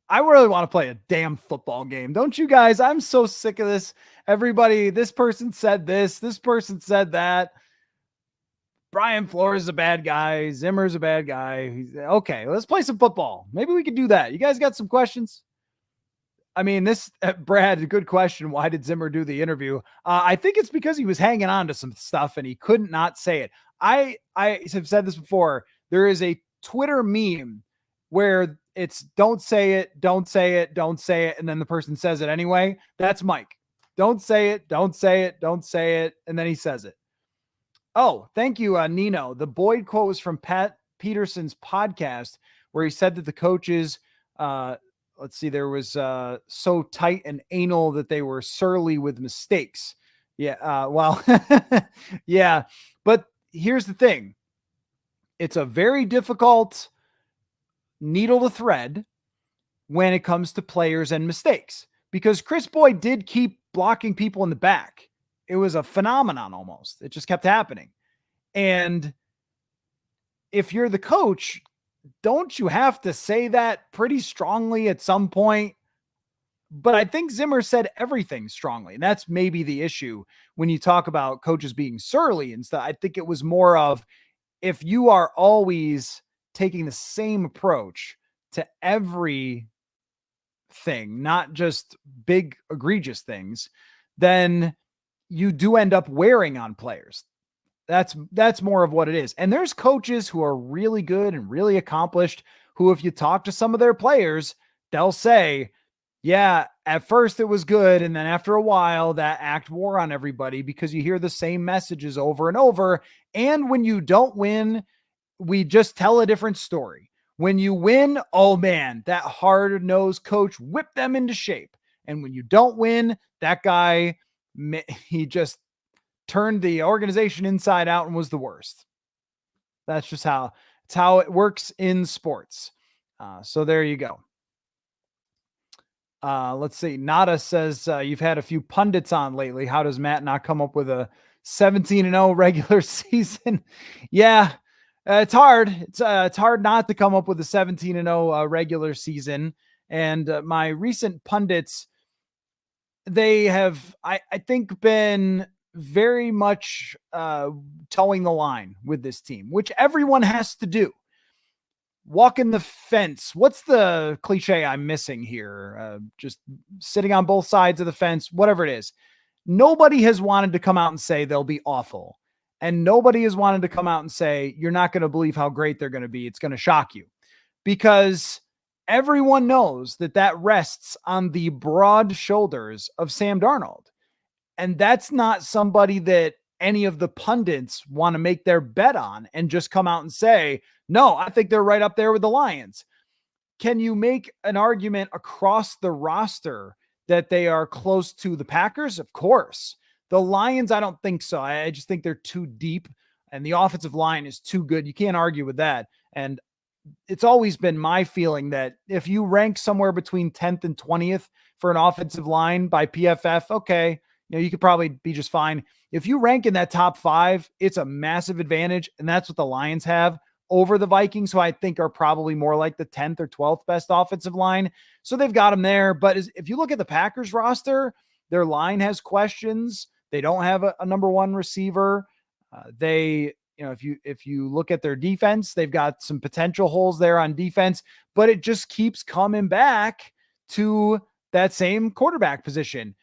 I really want to play a damn football game. Don't you guys? I'm so sick of this. Everybody, this person said this person said that. Brian Flores is a bad guy. Zimmer's a bad guy. Okay, let's play some football. Maybe we could do that. You guys got some questions? I mean, this, Brad, a good question. Why did Zimmer do the interview? I think it's because he was hanging on to some stuff and he couldn't not say it. I have said this before. There is a Twitter meme where it's don't say it, don't say it, don't say it. And then the person says it anyway. That's Mike. Don't say it, don't say it, don't say it. And then he says it. Oh, thank you, Nino. The Boyd quote was from Pat Peterson's podcast where he said that the coaches, let's see, there was so tight and anal that they were surly with mistakes. Yeah. Well, yeah. But here's the thing. It's a very difficult needle to thread when it comes to players and mistakes, because Chris Boyd did keep blocking people in the back. It was a phenomenon almost. It just kept happening. And if you're the coach, don't you have to say that pretty strongly at some point? But I think Zimmer said everything strongly. And that's maybe the issue when you talk about coaches being surly and stuff. I think it was more of, if you are always taking the same approach to everything, not just big egregious things, then you do end up wearing on players. That's more of what it is. And there's coaches who are really good and really accomplished who, if you talk to some of their players, they'll say, yeah, at first it was good. And then after a while, that act wore on everybody, because you hear the same messages over and over. And when you don't win, we just tell a different story. When you win, oh man, that hard-nosed coach whipped them into shape. And when you don't win, that guy, he just turned the organization inside out and was the worst. That's just how it works in sports. So there you go. Let's see. Nada says, you've had a few pundits on lately. How does Matt not come up with a 17-0 regular season? Yeah, it's hard. It's hard not to come up with a 17-0 regular season. And my recent pundits, they have, I think, been very much towing the line with this team, which everyone has to do. Walking the fence. What's the cliche I'm missing here? Just sitting on both sides of the fence, whatever it is. Nobody has wanted to come out and say they'll be awful. And nobody has wanted to come out and say, you're not going to believe how great they're going to be. It's going to shock you. Because everyone knows that that rests on the broad shoulders of Sam Darnold. And that's not somebody that any of the pundits want to make their bet on and just come out and say, no, I think they're right up there with the Lions. Can you make an argument across the roster that they are close to the Packers? Of course. The Lions, I don't think so. I just think they're too deep and the offensive line is too good. You can't argue with that. And it's always been my feeling that if you rank somewhere between 10th and 20th for an offensive line by PFF, okay, you could probably be just fine. If you rank in that top 5, it's a massive advantage. And that's what the Lions have over the Vikings, who I think are probably more like the 10th or 12th best offensive line. So they've got them there. But if you look at the Packers roster, their line has questions. They don't have a number one receiver. If you look at their defense, they've got some potential holes there on defense, but it just keeps coming back to that same quarterback position.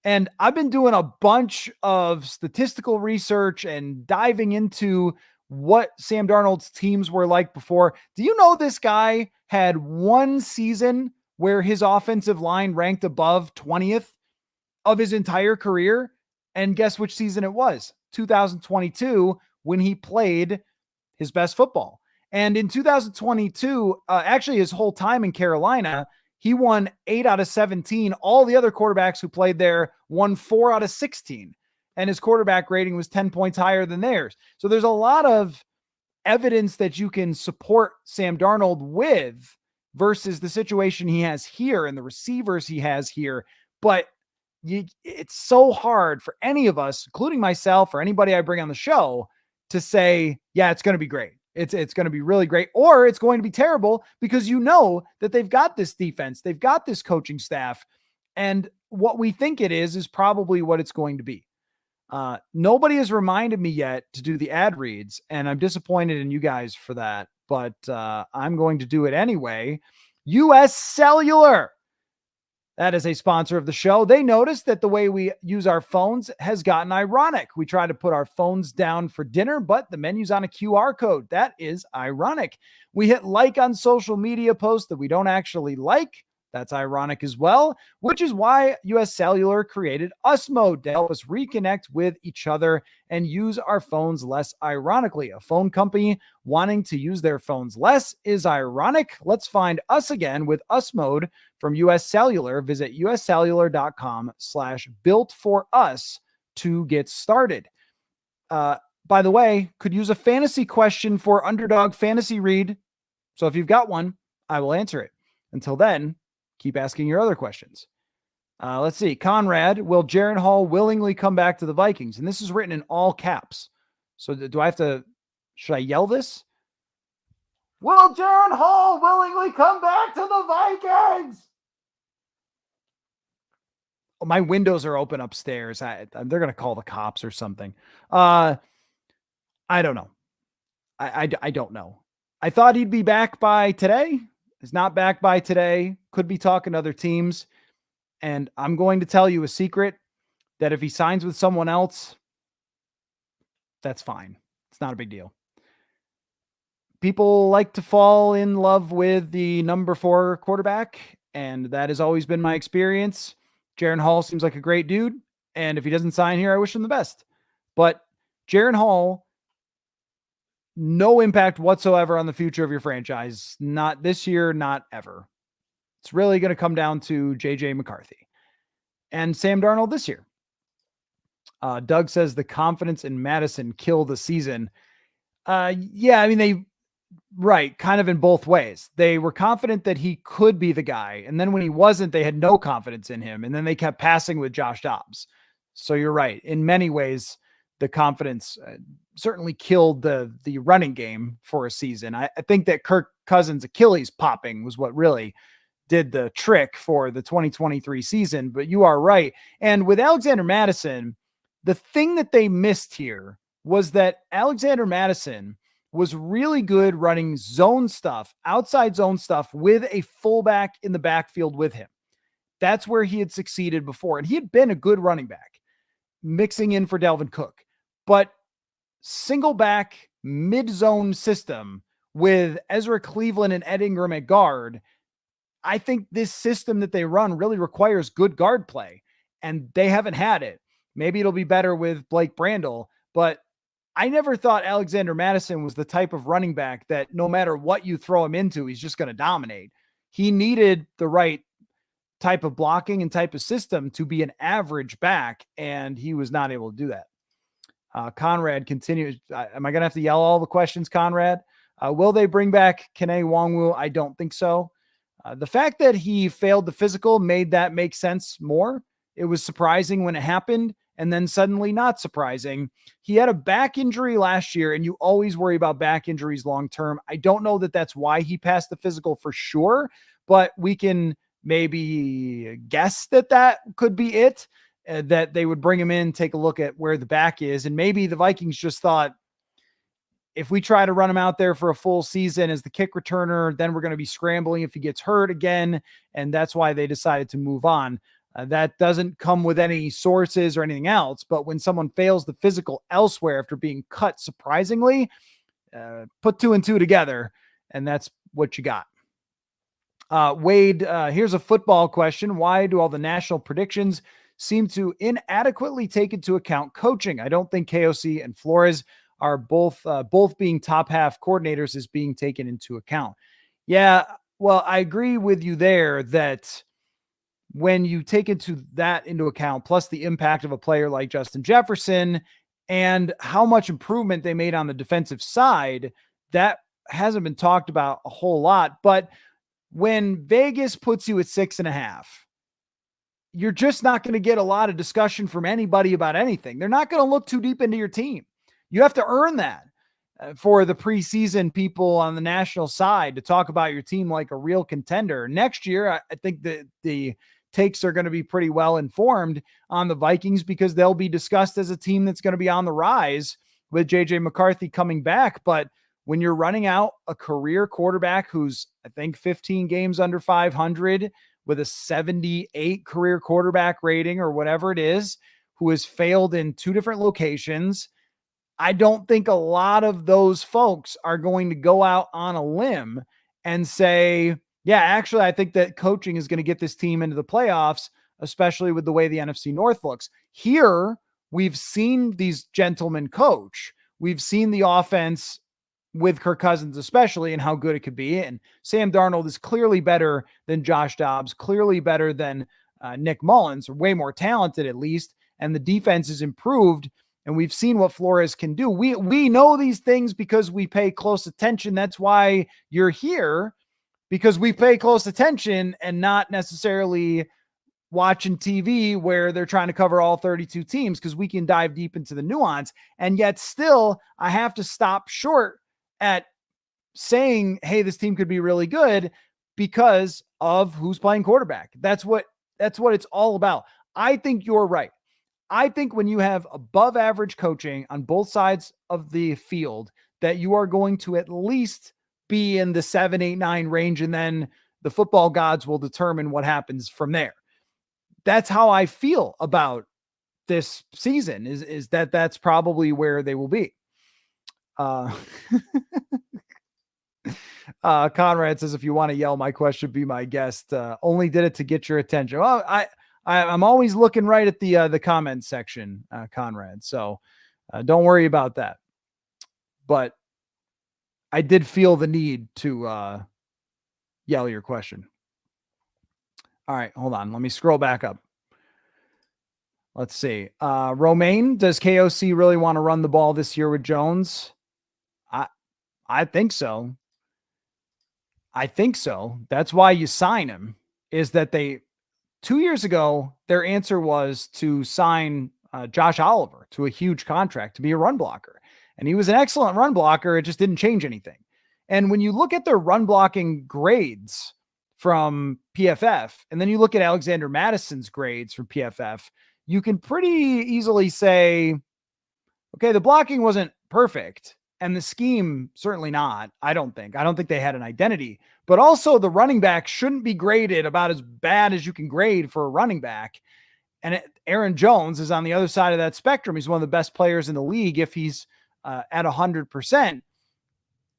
And I've been doing a bunch of statistical research and diving into what Sam Darnold's teams were like before. Do you know this guy had one season where his offensive line ranked above 20th of his entire career? And guess which season it was? 2022, when he played his best football. And in 2022, actually his whole time in Carolina, he won 8 out of 17. All the other quarterbacks who played there won 4 out of 16. And his quarterback rating was 10 points higher than theirs. So there's a lot of evidence that you can support Sam Darnold with versus the situation he has here and the receivers he has here. But it's so hard for any of us, including myself or anybody I bring on the show, to say, yeah, it's going to be great. It's going to be really great, or it's going to be terrible, because you know that they've got this defense, they've got this coaching staff, and what we think it is probably what it's going to be. Nobody has reminded me yet to do the ad reads, and I'm disappointed in you guys for that, but I'm going to do it anyway. US Cellular. That is a sponsor of the show. They noticed that the way we use our phones has gotten ironic. We try to put our phones down for dinner, but the menu's on a QR code. That is ironic. We hit like on social media posts that we don't actually like. That's ironic as well, which is why US Cellular created Us Mode to help us reconnect with each other and use our phones less ironically. A phone company wanting to use their phones less is ironic. Let's find us again with Us Mode from US Cellular. Visit uscellular.com/built-for-us to get started. By the way, could use a fantasy question for Underdog Fantasy Read. So if you've got one, I will answer it. Until then, keep asking your other questions. Let's see. Conrad, will Jaren Hall willingly come back to the Vikings? And this is written in all caps. So should I yell this? Will Jaren Hall willingly come back to the Vikings? Oh, my windows are open upstairs. They're going to call the cops or something. I don't know. I don't know. I thought he'd be back by today. Is not back by today. Could be talking to other teams. And I'm going to tell you a secret, that if he signs with someone else, that's fine. It's not a big deal. People like to fall in love with the number 4 quarterback, and that has always been my experience. Jaren Hall seems like a great dude, and if he doesn't sign here, I wish him the best. But Jaren Hall, no impact whatsoever on the future of your franchise. Not this year, not ever. It's really going to come down to JJ McCarthy and Sam Darnold this year. Doug says the confidence in Madison killed the season. Yeah, I mean, kind of in both ways. They were confident that he could be the guy. And then when he wasn't, they had no confidence in him. And then they kept passing with Josh Dobbs. So you're right. In many ways, the confidence certainly killed the running game for a season. I think that Kirk Cousins' Achilles popping was what really did the trick for the 2023 season, but you are right. And with Alexander Mattison, the thing that they missed here was that Alexander Mattison was really good running zone stuff, outside zone stuff, with a fullback in the backfield with him. That's where he had succeeded before. And he had been a good running back, mixing in for Dalvin Cook. But single back mid-zone system with Ezra Cleveland and Ed Ingram at guard, I think this system that they run really requires good guard play, and they haven't had it. Maybe it'll be better with Blake Brandel, but I never thought Alexander Mattison was the type of running back that no matter what you throw him into, he's just going to dominate. He needed the right type of blocking and type of system to be an average back, and he was not able to do that. Conrad continues. Am I going to have to yell all the questions, Conrad? Will they bring back Kene Nwangwu? I don't think so. The fact that he failed the physical made that make sense more. It was surprising when it happened, and then suddenly not surprising. He had a back injury last year, and you always worry about back injuries long term. I don't know that that's why he passed the physical for sure, but we can maybe guess that that could be it, that they would bring him in, take a look at where the back is, and maybe the Vikings just thought, if we try to run him out there for a full season as the kick returner, then we're going to be scrambling if he gets hurt again. And that's why they decided to move on. That doesn't come with any sources or anything else. But when someone fails the physical elsewhere after being cut, surprisingly, put 2 and 2 together, and that's what you got. Wade, here's a football question. Why do all the national predictions seem to inadequately take into account coaching? I don't think KOC and Flores are both being top half coordinators is being taken into account. Yeah, well, I agree with you there that when you take into account, plus the impact of a player like Justin Jefferson and how much improvement they made on the defensive side, that hasn't been talked about a whole lot. But when Vegas puts you at 6.5, you're just not going to get a lot of discussion from anybody about anything. They're not going to look too deep into your team. You have to earn that for the preseason people on the national side to talk about your team like a real contender. Next year, I think that the takes are going to be pretty well informed on the Vikings because they'll be discussed as a team that's going to be on the rise with JJ McCarthy coming back. But when you're running out a career quarterback who's, I think, 15 games under 500 with a 78 career quarterback rating or whatever it is, who has failed in 2 different locations, I don't think a lot of those folks are going to go out on a limb and say, yeah, actually, I think that coaching is going to get this team into the playoffs, especially with the way the NFC North looks. Here, we've seen these gentlemen coach. We've seen the offense with Kirk Cousins, especially, and how good it could be. And Sam Darnold is clearly better than Josh Dobbs, clearly better than Nick Mullins, or way more talented at least. And the defense is improved. And we've seen what Flores can do. We know these things because we pay close attention. That's why you're here, because we pay close attention and not necessarily watching TV where they're trying to cover all 32 teams, because we can dive deep into the nuance. And yet still, I have to stop short at saying, hey, this team could be really good because of who's playing quarterback. That's what it's all about. I think you're right. I think when you have above average coaching on both sides of the field, that you are going to at least be in the 7, 8, 9 range, and then the football gods will determine what happens from there. That's how I feel about this season, is that that's probably where they will be. Conrad says, if you want to yell my question, be my guest. Only did it to get your attention. Well, I'm always looking right at the comment section, Conrad. So don't worry about that. But I did feel the need to yell your question. All right, hold on. Let me scroll back up. Let's see. Romaine, does KOC really want to run the ball this year with Jones? I think so. I think so. That's why you sign him, is that 2 years ago, their answer was to sign Josh Oliver to a huge contract to be a run blocker. And he was an excellent run blocker. It just didn't change anything. And when you look at their run blocking grades from PFF, and then you look at Alexander Madison's grades from PFF, you can pretty easily say, okay, the blocking wasn't perfect. And the scheme, certainly not. I don't think they had an identity, but also the running back shouldn't be graded about as bad as you can grade for a running back. And Aaron Jones is on the other side of that spectrum. He's one of the best players in the league if he's at 100%.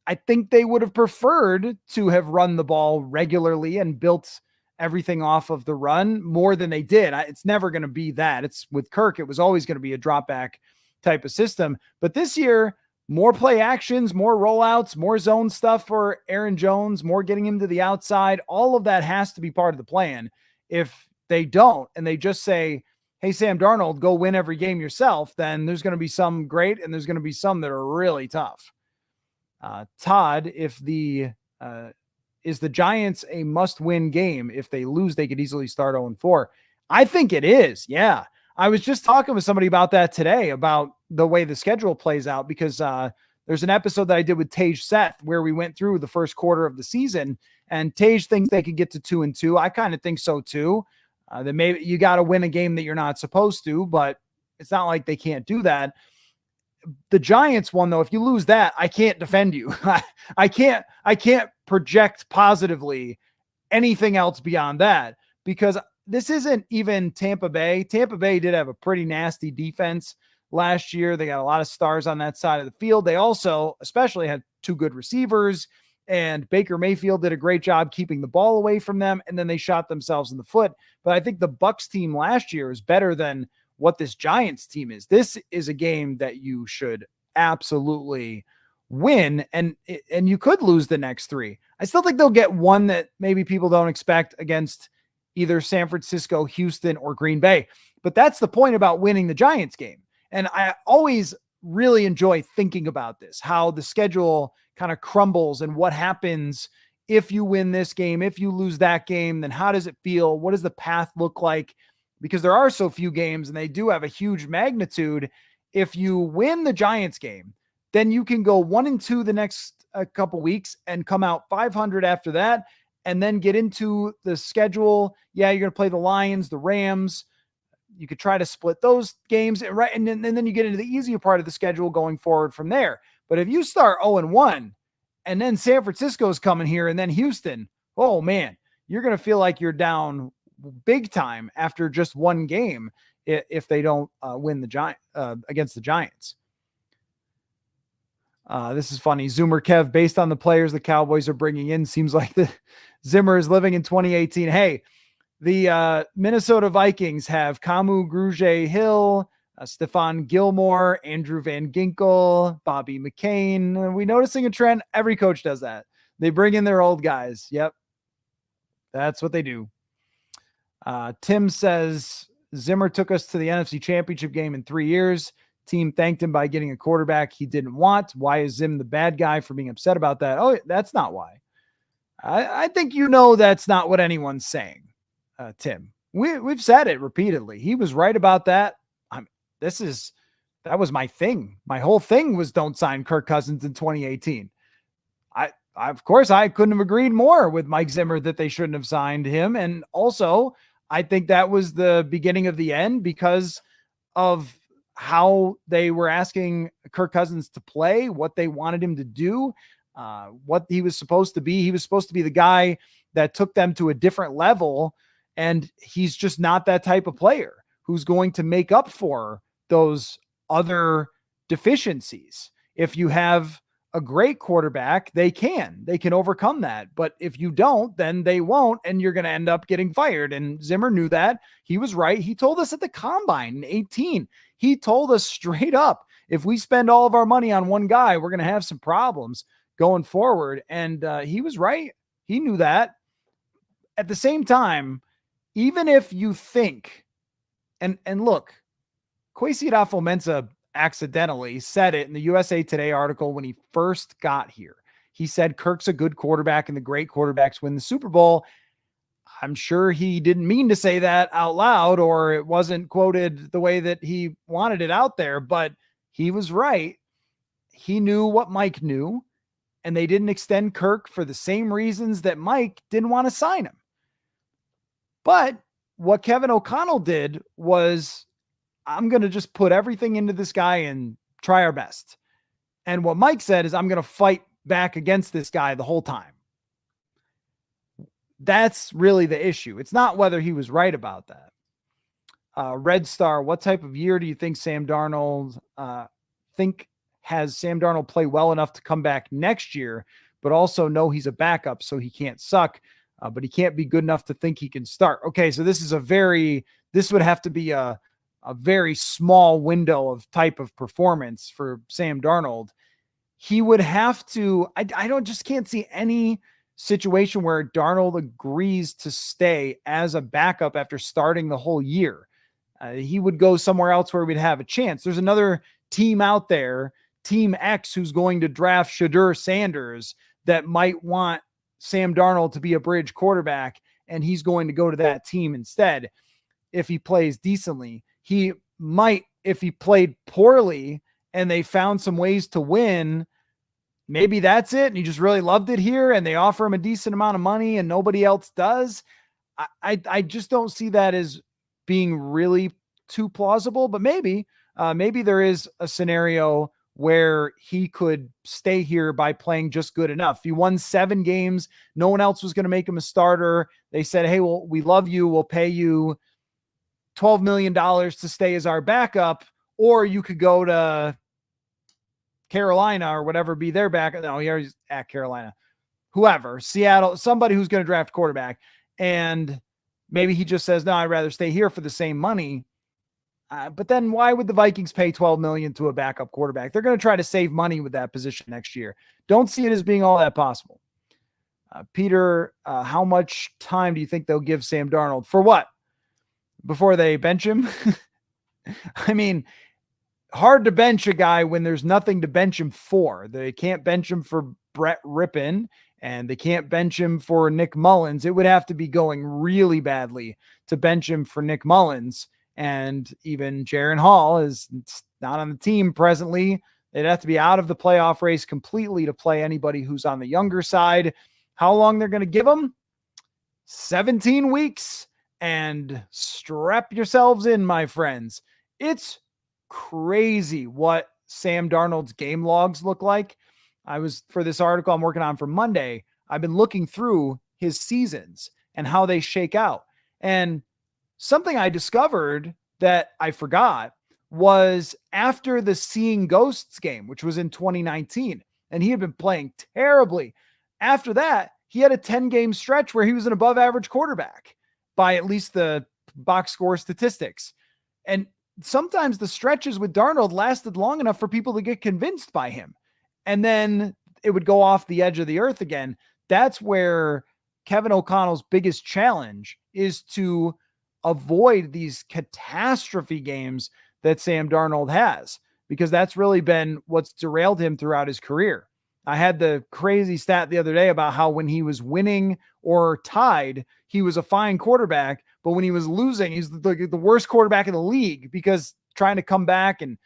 I think they would have preferred to have run the ball regularly and built everything off of the run more than they did. It's never going to be that. It's with Kirk, it was always going to be a drop back type of system. But this year, more play actions, more rollouts, more zone stuff for Aaron Jones, more getting him to the outside. All of that has to be part of the plan. If they don't, and they just say, hey, Sam Darnold, go win every game yourself, then there's going to be some great and there's going to be some that are really tough. Todd, if is the Giants a must-win game? If they lose, they could easily start 0-4. I think it is. Yeah. I was just talking with somebody about that today, about the way the schedule plays out, because there's an episode that I did with Tage Seth where we went through the first quarter of the season, and Tage thinks they could get to 2-2. I kind of think so too. That maybe you got to win a game that you're not supposed to, but it's not like they can't do that. The Giants one, though, if you lose that, I can't defend you. I can't project positively anything else beyond that, because this isn't even Tampa Bay. Tampa Bay did have a pretty nasty defense last year. They got a lot of stars on that side of the field. They also especially had two good receivers, and Baker Mayfield did a great job keeping the ball away from them, and then they shot themselves in the foot. But I think the Bucs team last year is better than what this Giants team is. This is a game that you should absolutely win, and you could lose the next three. I still think they'll get one that maybe people don't expect against either San Francisco, Houston, or Green Bay. But that's the point about winning the Giants game. And I always really enjoy thinking about this, how the schedule kind of crumbles and what happens if you win this game. If you lose that game, then how does it feel? What does the path look like? Because there are so few games and they do have a huge magnitude. If you win the Giants game, then you can go 1-2 the next couple weeks and come out 500 after that, and then get into the schedule. Yeah, you're going to play the Lions, the Rams. You could try to split those games, right? And then you get into the easier part of the schedule going forward from there. But if you start 0-1 and then San Francisco's coming here and then Houston, oh man, you're going to feel like you're down big time after just one game if they don't win the against the Giants. This is funny. Zoomer Kev, based on the players the Cowboys are bringing in, seems like the Zimmer is living in 2018. Hey, the Minnesota Vikings have Kamu Grugier-Hill, Stephon Gilmore, Andrew Van Ginkel, Bobby McCain. Are we noticing a trend? Every coach does that. They bring in their old guys. Yep. That's what they do. Tim says, Zimmer took us to the NFC Championship game in 3 years. Team thanked him by getting a quarterback he didn't want. Why is Zim the bad guy for being upset about that? Oh, that's not why. I think that's not what anyone's saying, Tim. We've said it repeatedly. He was right about that. That was my thing. My whole thing was don't sign Kirk Cousins in 2018. Of course, I couldn't have agreed more with Mike Zimmer that they shouldn't have signed him. And also, I think that was the beginning of the end because of how they were asking Kirk Cousins to play, what they wanted him to do, what he was supposed to be. He was supposed to be the guy that took them to a different level, and he's just not that type of player who's going to make up for those other deficiencies. If you have a great quarterback, they can overcome that. But if you don't, then they won't, and you're going to end up getting fired. And Zimmer knew that. He was right. He told us at the combine in 18, he told us straight up, if we spend all of our money on one guy, we're going to have some problems going forward. And he was right. He knew that. At the same time, even if you think, and look, Kwesi Adofo-Mensah accidentally said it in the USA Today article when he first got here. He said Kirk's a good quarterback and the great quarterbacks win the Super Bowl. I'm sure he didn't mean to say that out loud, or it wasn't quoted the way that he wanted it out there, but he was right. He knew what Mike knew, and they didn't extend Kirk for the same reasons that Mike didn't want to sign him. But what Kevin O'Connell did was, I'm going to just put everything into this guy and try our best. And what Mike said is, I'm going to fight back against this guy the whole time. That's really the issue. It's not whether he was right about that. Red Star, what type of year do you think Sam Darnold has Sam Darnold play well enough to come back next year, but also know he's a backup, so he can't suck, but he can't be good enough to think he can start. Okay, so this would have to be a very small window of type of performance for Sam Darnold. He would have to, can't see any situation where Darnold agrees to stay as a backup after starting the whole year. He would go somewhere else where we'd have a chance. There's another team out there, Team X, who's going to draft Shadur Sanders that might want Sam Darnold to be a bridge quarterback, and he's going to go to that team instead if he plays decently. He might, if he played poorly and they found some ways to win, maybe that's it, and he just really loved it here, and they offer him a decent amount of money and nobody else does. I just don't see that as being really too plausible, but maybe there is a scenario where he could stay here by playing just good enough. He won 7 games. No one else was going to make him a starter. They said, hey, well, we love you. We'll pay you $12 million to stay as our backup, or you could go to Carolina or whatever, be their backup. No, he's at Carolina, whoever, Seattle, somebody who's going to draft quarterback. And maybe he just says, no, I'd rather stay here for the same money. But then why would the Vikings pay $12 million to a backup quarterback? They're going to try to save money with that position next year. Don't see it as being all that possible. Peter, how much time do you think they'll give Sam Darnold? For what? Before they bench him? I mean, hard to bench a guy when there's nothing to bench him for. They can't bench him for Brett Rippon, and they can't bench him for Nick Mullins. It would have to be going really badly to bench him for Nick Mullins. And even Jaron Hall is not on the team presently. They'd have to be out of the playoff race completely to play anybody who's on the younger side. How long they're going to give them? 17 weeks. And strap yourselves in, my friends. It's crazy what Sam Darnold's game logs look like. For this article I'm working on for Monday, I've been looking through his seasons and how they shake out. And something I discovered that I forgot was after the Seeing Ghosts game, which was in 2019, and he had been playing terribly. After that, he had a 10-game stretch where he was an above average quarterback by at least the box score statistics. And sometimes the stretches with Darnold lasted long enough for people to get convinced by him. And then it would go off the edge of the earth again. That's where Kevin O'Connell's biggest challenge is to avoid these catastrophe games that Sam Darnold has, because that's really been what's derailed him throughout his career. I had the crazy stat the other day about how when he was winning or tied, he was a fine quarterback, but when he was losing, he's the worst quarterback in the league, because trying to come back and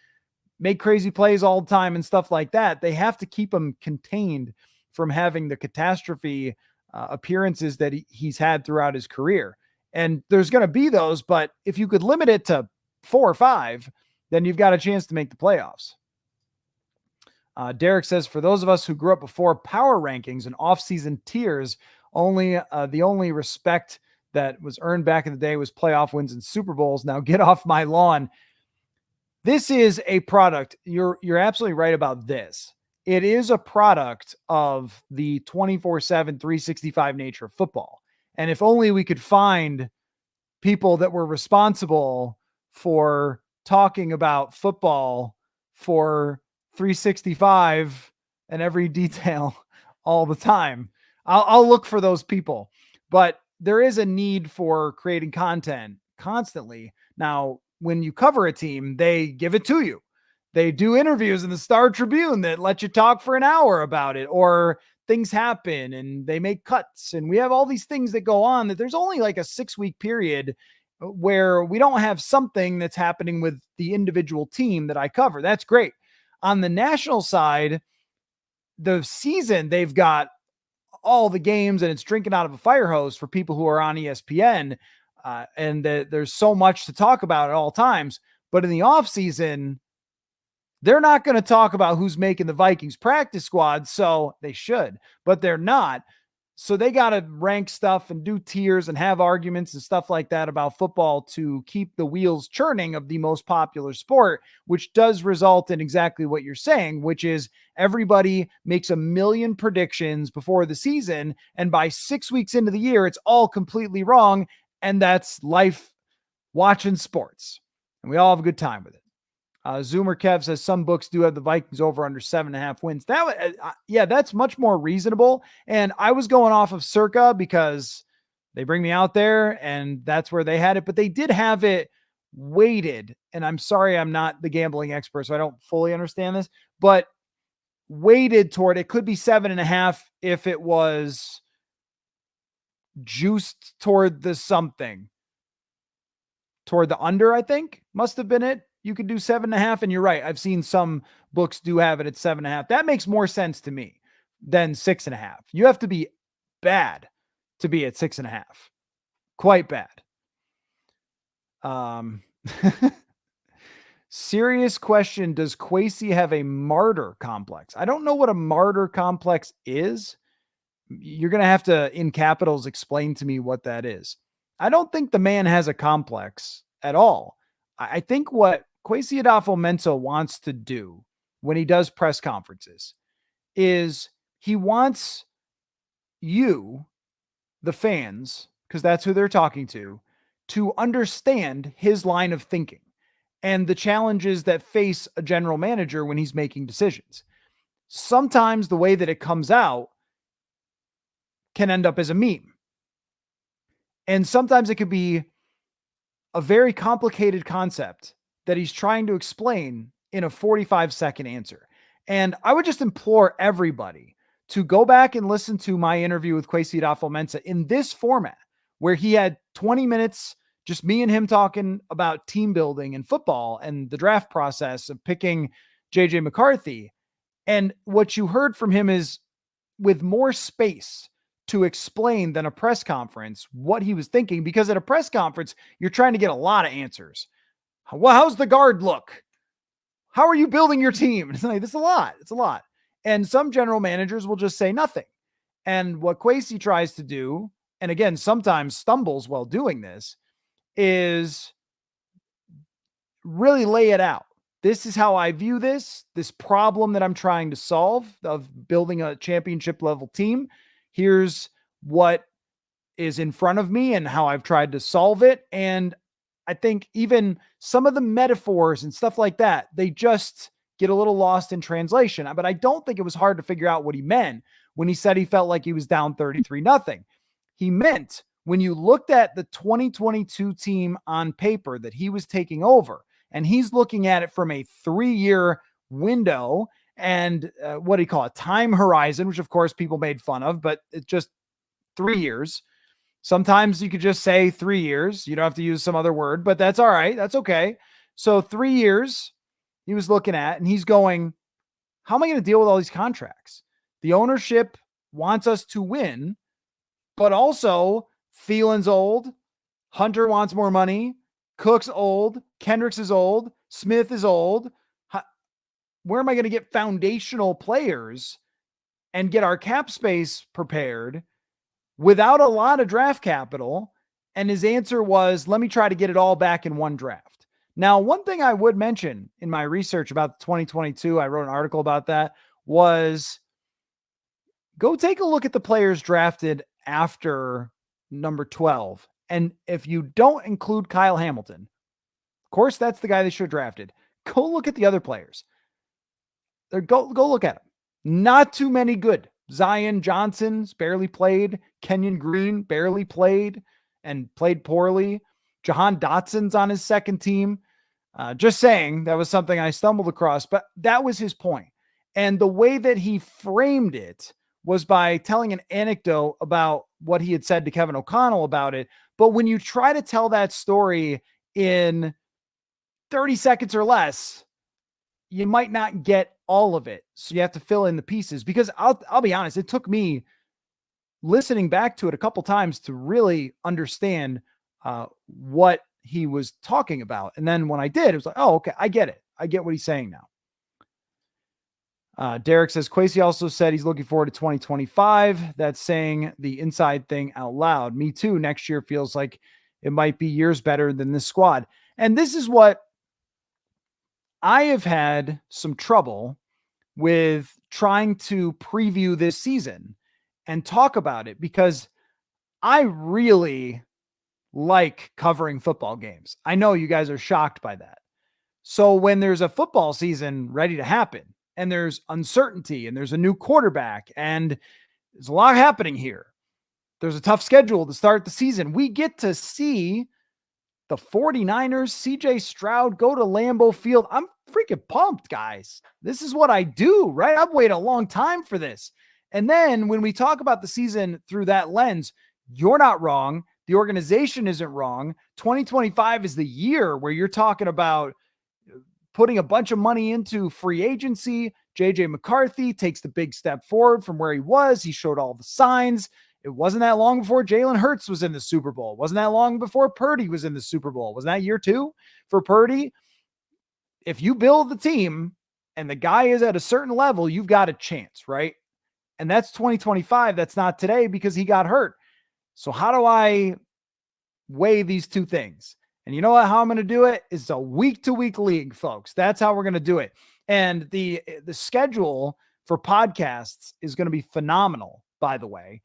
make crazy plays all the time and stuff like that, they have to keep him contained from having the catastrophe appearances that he's had throughout his career. And there's going to be those, but if you could limit it to 4 or 5, then you've got a chance to make the playoffs. Derek says, for those of us who grew up before power rankings and off-season tiers, the only respect that was earned back in the day was playoff wins and Super Bowls. Now get off my lawn. This is a product. You're absolutely right about this. It is a product of the 24/7, 365 nature of football. And if only we could find people that were responsible for talking about football for 365 and every detail all the time. I'll look for those people, but there is a need for creating content constantly. Now, when you cover a team, they give it to you. They do interviews in the Star Tribune that let you talk for an hour about it, or things happen and they make cuts, and we have all these things that go on that there's only like a 6-week period where we don't have something that's happening with the individual team that I cover. That's great. On the national side, the season, they've got all the games and it's drinking out of a fire hose for people who are on ESPN. And there's so much to talk about at all times. But in the off season, they're not going to talk about who's making the Vikings practice squad. So they should, but they're not. So they got to rank stuff and do tiers and have arguments and stuff like that about football to keep the wheels churning of the most popular sport, which does result in exactly what you're saying, which is everybody makes a million predictions before the season. And by 6 weeks into the year, it's all completely wrong. And that's life watching sports. And we all have a good time with it. Zoomer Kev says some books do have the Vikings over under 7.5 wins. That's much more reasonable. And I was going off of Circa because they bring me out there and that's where they had it, but they did have it weighted. And I'm sorry, I'm not the gambling expert, so I don't fully understand this, but weighted toward it could be 7.5 if it was juiced toward the something. Toward the under, I think must have been it. You could do 7.5, and you're right. I've seen some books do have it at 7.5. That makes more sense to me than 6.5. You have to be bad to be at 6.5. Quite bad. Serious question. Does Kwesi have a martyr complex? I don't know what a martyr complex is. You're going to have to, in capitals, explain to me what that is. I don't think the man has a complex at all. I think what Kwesi Adofo-Mensah wants to do when he does press conferences is he wants you, the fans, because that's who they're talking to understand his line of thinking and the challenges that face a general manager when he's making decisions. Sometimes the way that it comes out can end up as a meme. And sometimes it could be a very complicated concept that he's trying to explain in a 45-second answer. And I would just implore everybody to go back and listen to my interview with Kwesi Adofo-Mensah in this format, where he had 20 minutes, just me and him talking about team building and football and the draft process of picking JJ McCarthy. And what you heard from him is with more space to explain than a press conference what he was thinking, because at a press conference, you're trying to get a lot of answers. Well, how's the guard look? How are you building your team? It's like, it's a lot. It's a lot. And some general managers will just say nothing. And what Kwesi tries to do, and again, sometimes stumbles while doing this, is really lay it out. This is how I view this problem that I'm trying to solve of building a championship level team. Here's what is in front of me and how I've tried to solve it. And I think even some of the metaphors and stuff like that, they just get a little lost in translation. But I don't think it was hard to figure out what he meant when he said he felt like he was down 33-0. He meant when you looked at the 2022 team on paper that he was taking over, and he's looking at it from a 3-year window and what do you call it? Time horizon, which of course people made fun of, but it's just 3 years. Sometimes you could just say 3 years. You don't have to use some other word, but that's all right. That's okay. So 3 years he was looking at, and he's going, how am I going to deal with all these contracts? The ownership wants us to win, but also Thielen's old. Hunter wants more money. Cook's old. Kendricks is old. Smith is old. Where am I going to get foundational players and get our cap space prepared without a lot of draft capital? And his answer was, let me try to get it all back in one draft. Now, one thing I would mention in my research about 2022, I wrote an article about that, was go take a look at the players drafted after number 12. And if you don't include Kyle Hamilton, of course, that's the guy they should have drafted. Go look at the other players. Go look at them. Not too many good. Zion Johnson's barely played. Kenyon Green barely played and played poorly. Jahan Dotson's on his second team. Just saying, that was something I stumbled across, but that was his point. And the way that he framed it was by telling an anecdote about what he had said to Kevin O'Connell about it. But when you try to tell that story in 30 seconds or less, you might not get all of it. So you have to fill in the pieces, because I'll be honest, it took me listening back to it a couple times to really understand what he was talking about. And then when I did, it was like, oh, okay, I get it. I get what he's saying now. Derek says, Kwesi also said he's looking forward to 2025. That's saying the inside thing out loud. Me too. Next year feels like it might be years better than this squad. And this is what I have had some trouble with trying to preview this season and talk about it, because I really like covering football games. I know you guys are shocked by that. So when there's a football season ready to happen and there's uncertainty and there's a new quarterback and there's a lot happening here, there's a tough schedule to start the season. We get to see the 49ers, CJ Stroud go to Lambeau Field. I'm freaking pumped, guys. This is what I do, right? I've waited a long time for this. And then when we talk about the season through that lens, you're not wrong. The organization isn't wrong. 2025 is the year where you're talking about putting a bunch of money into free agency. JJ McCarthy takes the big step forward from where he was. He showed all the signs. It wasn't that long before Jalen Hurts was in the Super Bowl. It wasn't that long before Purdy was in the Super Bowl. Wasn't that year 2 for Purdy? If you build the team and the guy is at a certain level, you've got a chance, right? And that's 2025. That's not today because he got hurt. So how do I weigh these two things? And you know what? How I'm going to do it is a week-to-week league, folks. That's how we're going to do it. And the schedule for podcasts is going to be phenomenal, by the way.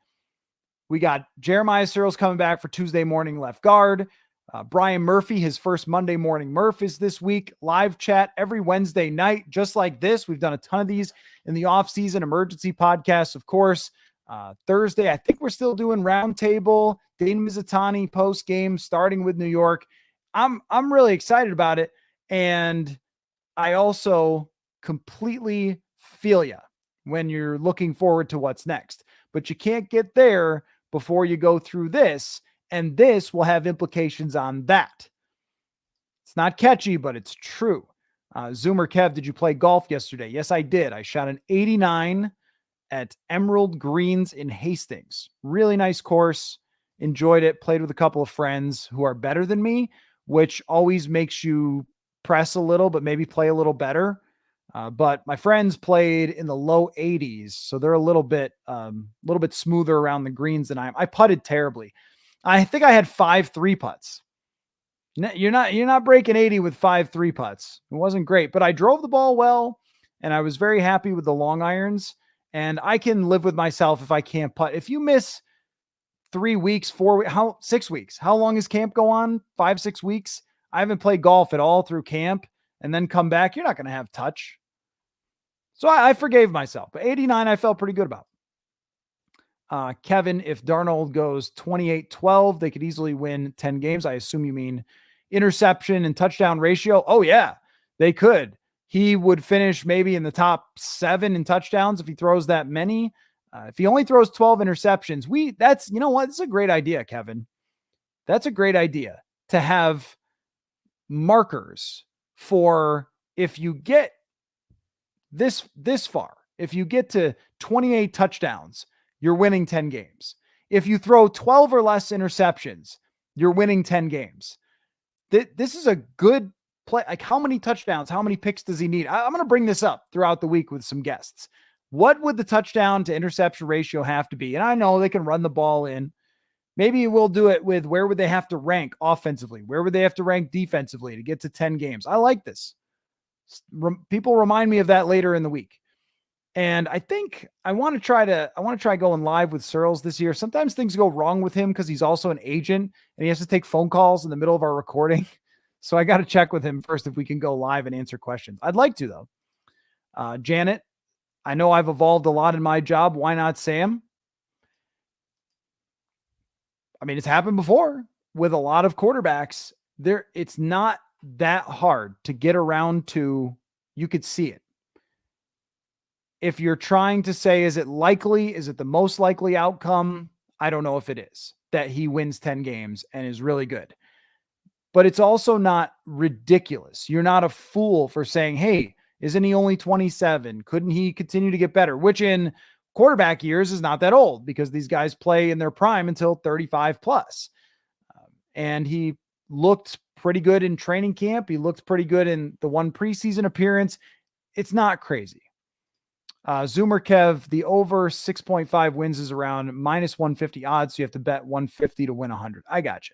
We got Jeremiah Searles coming back for Tuesday morning left guard. Brian Murphy, his first Monday morning Murph is this week. Live chat every Wednesday night, just like this. We've done a ton of these in the off-season emergency podcasts, of course. Thursday, I think we're still doing roundtable, Dane Mizutani post-game, starting with New York. I'm really excited about it. And I also completely feel you when you're looking forward to what's next. But you can't get there before you go through this, and this will have implications on that. It's not catchy, but it's true. Zoomer Kev, did you play golf yesterday? Yes, I did. I shot an 89 at Emerald Greens in Hastings. Really nice course. Enjoyed it. Played with a couple of friends who are better than me, which always makes you press a little, but maybe play a little better. But my friends played in the low 80s, so they're a little bit smoother around the greens than I am. I putted terribly. I think I had 5 3-putts. You're not breaking 80 with 5 3-putts. It wasn't great, but I drove the ball well, and I was very happy with the long irons. And I can live with myself if I can't putt. If you miss 3 weeks, 4 weeks, 6 weeks, how long does camp go on? 5, 6 weeks. I haven't played golf at all through camp, and then come back. You're not going to have touch. So I forgave myself, but 89, I felt pretty good about. Kevin, if Darnold goes 28-12, they could easily win 10 games. I assume you mean interception and touchdown ratio. Oh yeah, they could. He would finish maybe in the top 7 in touchdowns if he throws that many. If he only throws 12 interceptions, you know what? It's a great idea, Kevin. That's a great idea to have markers for if you get this far, if you get to 28 touchdowns, you're winning 10 games. If you throw 12 or less interceptions, you're winning 10 games. This is a good play. Like, how many touchdowns, how many picks does he need? I'm going to bring this up throughout the week with some guests. What would the touchdown to interception ratio have to be? And I know they can run the ball in. Maybe we'll do it with where would they have to rank offensively? Where would they have to rank defensively to get to 10 games? I like this. People remind me of that later in the week. And I think I want to try going live with Searles this year. Sometimes things go wrong with him because he's also an agent and he has to take phone calls in the middle of our recording. So I got to check with him first if we can go live and answer questions. I'd like to, though. Janet, I know I've evolved a lot in my job. Why not Sam? I mean, it's happened before with a lot of quarterbacks. It's not that hard to get around to. You could see it. If you're trying to say, is it likely? Is it the most likely outcome? I don't know if it is that he wins 10 games and is really good. But it's also not ridiculous. You're not a fool for saying, hey, isn't he only 27? Couldn't he continue to get better? Which in quarterback years is not that old because these guys play in their prime until 35 plus. And he looked pretty good in training camp. He looked pretty good in the one preseason appearance. It's not crazy. Zoomer Kev, the over 6.5 wins is around minus 150 odds. So you have to bet 150 to win 100. I got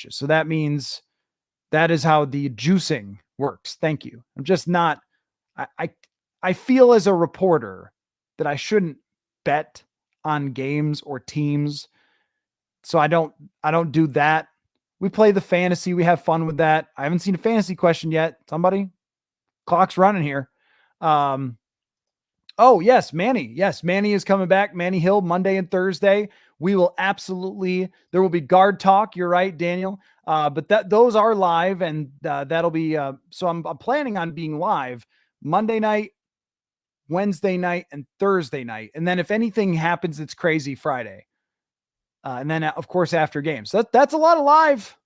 you. So that means that is how the juicing works. Thank you. I'm just not, I feel as a reporter that I shouldn't bet on games or teams. So I don't do that. We play the fantasy. We have fun with that. I haven't seen a fantasy question yet. Somebody, clock's running here. Oh, yes, Manny. Yes, Manny is coming back. Manny Hill, Monday and Thursday. We will absolutely, there will be guard talk. You're right, Daniel. But those are live, and that'll be, so I'm planning on being live Monday night, Wednesday night, and Thursday night. And then if anything happens, it's crazy Friday. And then, of course, after games. So that's a lot of live.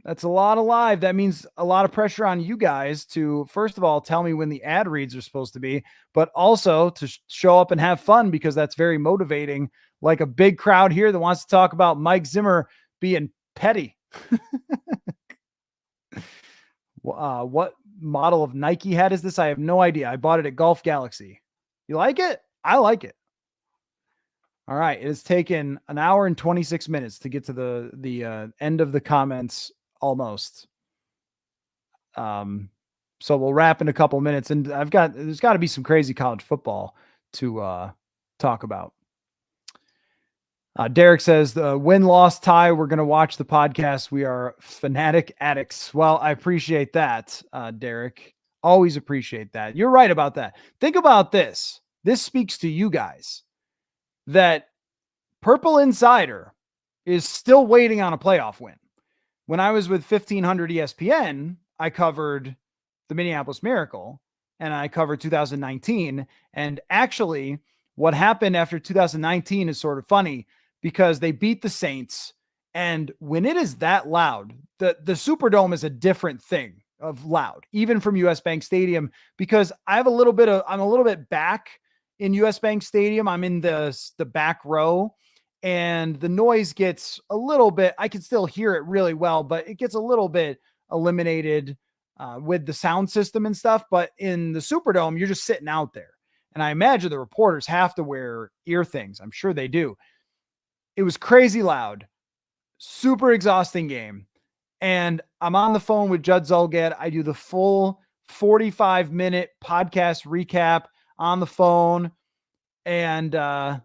That's a lot of live. That means a lot of pressure on you guys to, first of all, tell me when the ad reads are supposed to be, but also to show up and have fun, because that's very motivating. Like a big crowd here that wants to talk about Mike Zimmer being petty. What model of Nike hat is this? I have no idea. I bought it at Golf Galaxy. You like it? I like it. All right. It has taken an hour and 26 minutes to get to the end of the comments almost. So we'll wrap in a couple minutes, and there's got to be some crazy college football to talk about. Derek says the win-loss tie. We're going to watch the podcast. We are fanatic addicts. Well, I appreciate that, Derek. Always appreciate that. You're right about that. Think about this. This speaks to you guys that Purple Insider is still waiting on a playoff win. When I was with 1500 ESPN, I covered the Minneapolis Miracle, and I covered 2019. And actually, what happened after 2019 is sort of funny, because they beat the Saints. And when it is that loud, the Superdome is a different thing of loud, even from US Bank Stadium, because I'm a little bit back in US Bank Stadium. I'm in the back row, and the noise gets a little bit, I can still hear it really well, but it gets a little bit eliminated with the sound system and stuff. But in the Superdome, you're just sitting out there. And I imagine the reporters have to wear ear things. I'm sure they do. It was crazy loud, super exhausting game. And I'm on the phone with Judd Zulgad. I do the full 45-minute podcast recap on the phone. And I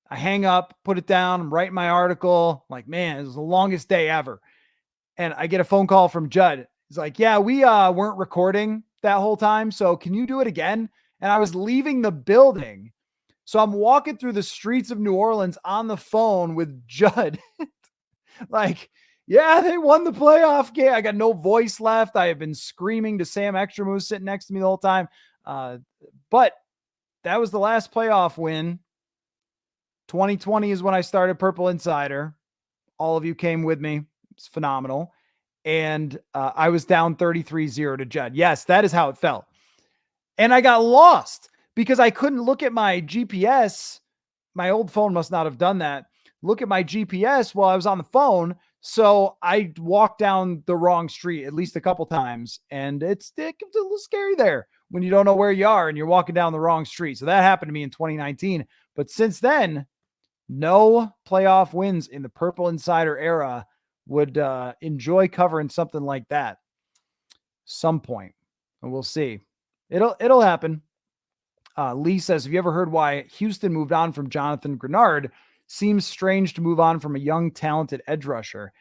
hang up, put it down, I'm writing my article. I'm like, man, it was the longest day ever. And I get a phone call from Judd. He's like, yeah, we weren't recording that whole time, so can you do it again? And I was leaving the building. So I'm walking through the streets of New Orleans on the phone with Judd. Like, yeah, they won the playoff game. I got no voice left. I have been screaming to Sam Ekstrom, who's sitting next to me the whole time. But that was the last playoff win. 2020 is when I started Purple Insider. All of you came with me. It's phenomenal. And I was down 33-0 to Judd. Yes, that is how it felt. And I got lost because I couldn't look at my GPS. My old phone must not have done that. Look at my GPS while I was on the phone. So I walked down the wrong street at least a couple times. And it's a little scary there when you don't know where you are and you're walking down the wrong street. So that happened to me in 2019. But since then, no playoff wins in the Purple Insider era. Would enjoy covering something like that some point. And we'll see. It'll happen. Lee says, have you ever heard why Houston moved on from Jonathan Grenard? Seems strange to move on from a young, talented edge rusher.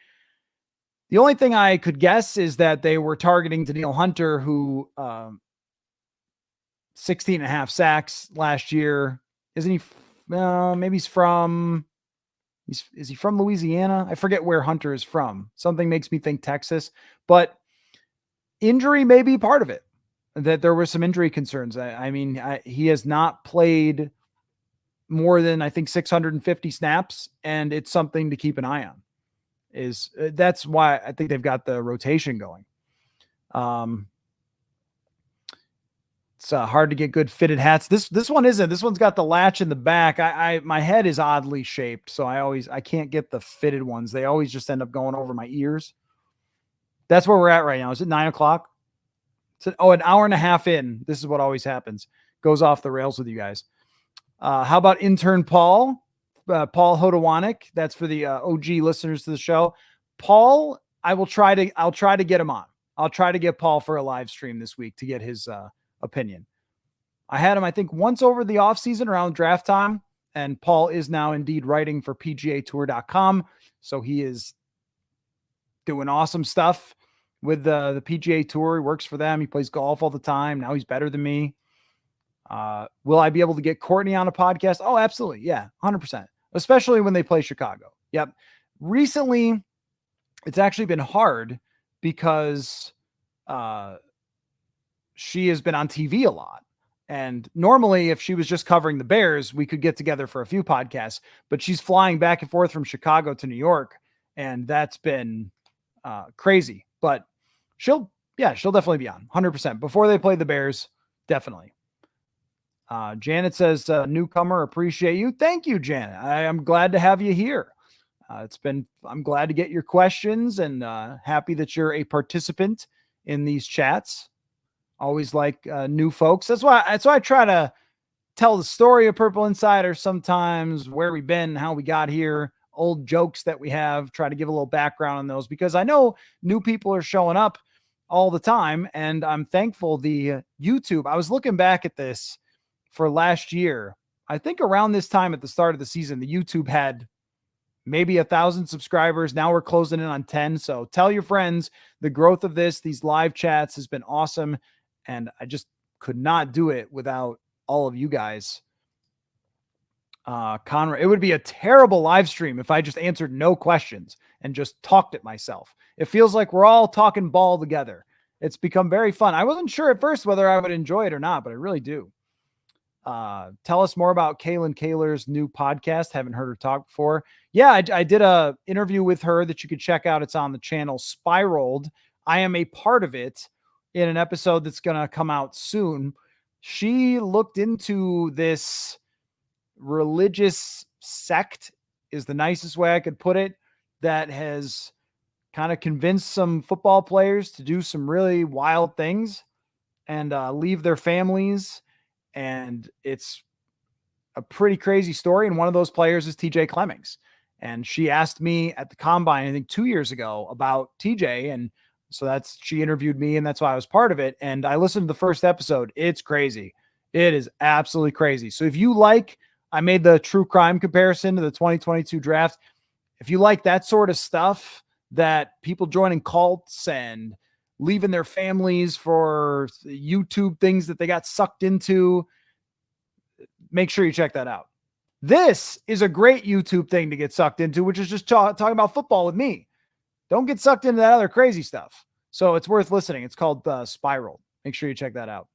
The only thing I could guess is that they were targeting Danielle Hunter, who 16 and a half sacks last year. Isn't he? Maybe he's from... Is he from Louisiana? I forget where Hunter is from. Something makes me think Texas, but injury may be part of it. That there were some injury concerns. I mean, he has not played more than, I think, 650 snaps, and it's something to keep an eye on. That's why I think they've got the rotation going. It's hard to get good fitted hats. This one isn't. This one's got the latch in the back. My head is oddly shaped, so I can't get the fitted ones. They always just end up going over my ears. That's where we're at right now. Is it 9 o'clock? An hour and a half in. This is what always happens. goes off the rails with you guys. How about intern Paul? Paul Hodowanik. That's for the OG listeners to the show. Paul, I'll try to get him on. I'll try to get Paul for a live stream this week to get his opinion. I had him, I think, once over the offseason around draft time, and Paul is now indeed writing for PGAtour.com. So he is doing awesome stuff with the PGA Tour. He works for them. He plays golf all the time. Now he's better than me. Will I be able to get Courtney on a podcast? Oh, absolutely. Yeah, 100%. Especially when they play Chicago. Yep. Recently, it's actually been hard because she has been on TV a lot. And normally, if she was just covering the Bears, we could get together for a few podcasts. But she's flying back and forth from Chicago to New York, and that's been crazy. But she'll definitely be on 100% before they play the Bears. Definitely. Janet says, newcomer, appreciate you. Thank you, Janet. I am glad to have you here. I'm glad to get your questions and happy that you're a participant in these chats. Always like new folks. That's why I try to tell the story of Purple Insider sometimes, where we've been, how we got here, old jokes that we have, try to give a little background on those, because I know new people are showing up all the time, and I'm thankful the YouTube. I was looking back at this for last year. I think around this time at the start of the season, the YouTube had maybe 1,000 subscribers. Now we're closing in on 10. So tell your friends, the growth of these live chats has been awesome. And I just could not do it without all of you guys. Conrad, it would be a terrible live stream if I just answered no questions and just talked at myself. It feels like we're all talking ball together. It's become very fun. I wasn't sure at first whether I would enjoy it or not, but I really do. Tell us more about Kaylin Kaler's new podcast. Haven't heard her talk before. Yeah, I did a interview with her that you could check out. It's on the channel Spiraled. I am a part of it in an episode that's going to come out soon. She looked into this religious sect, is the nicest way I could put it, that has kind of convinced some football players to do some really wild things and leave their families. And it's a pretty crazy story. And one of those players is TJ Clemmings. And she asked me at the combine, I think 2 years ago, about TJ. And so she interviewed me, and that's why I was part of it. And I listened to the first episode. It's crazy. It is absolutely crazy. So if you I made the true crime comparison to the 2022 draft. If you like that sort of stuff, that people joining cults and leaving their families for YouTube things that they got sucked into, make sure you check that out. This is a great YouTube thing to get sucked into, which is just talking about football with me. Don't get sucked into that other crazy stuff. So it's worth listening. It's called Spiral. Make sure you check that out.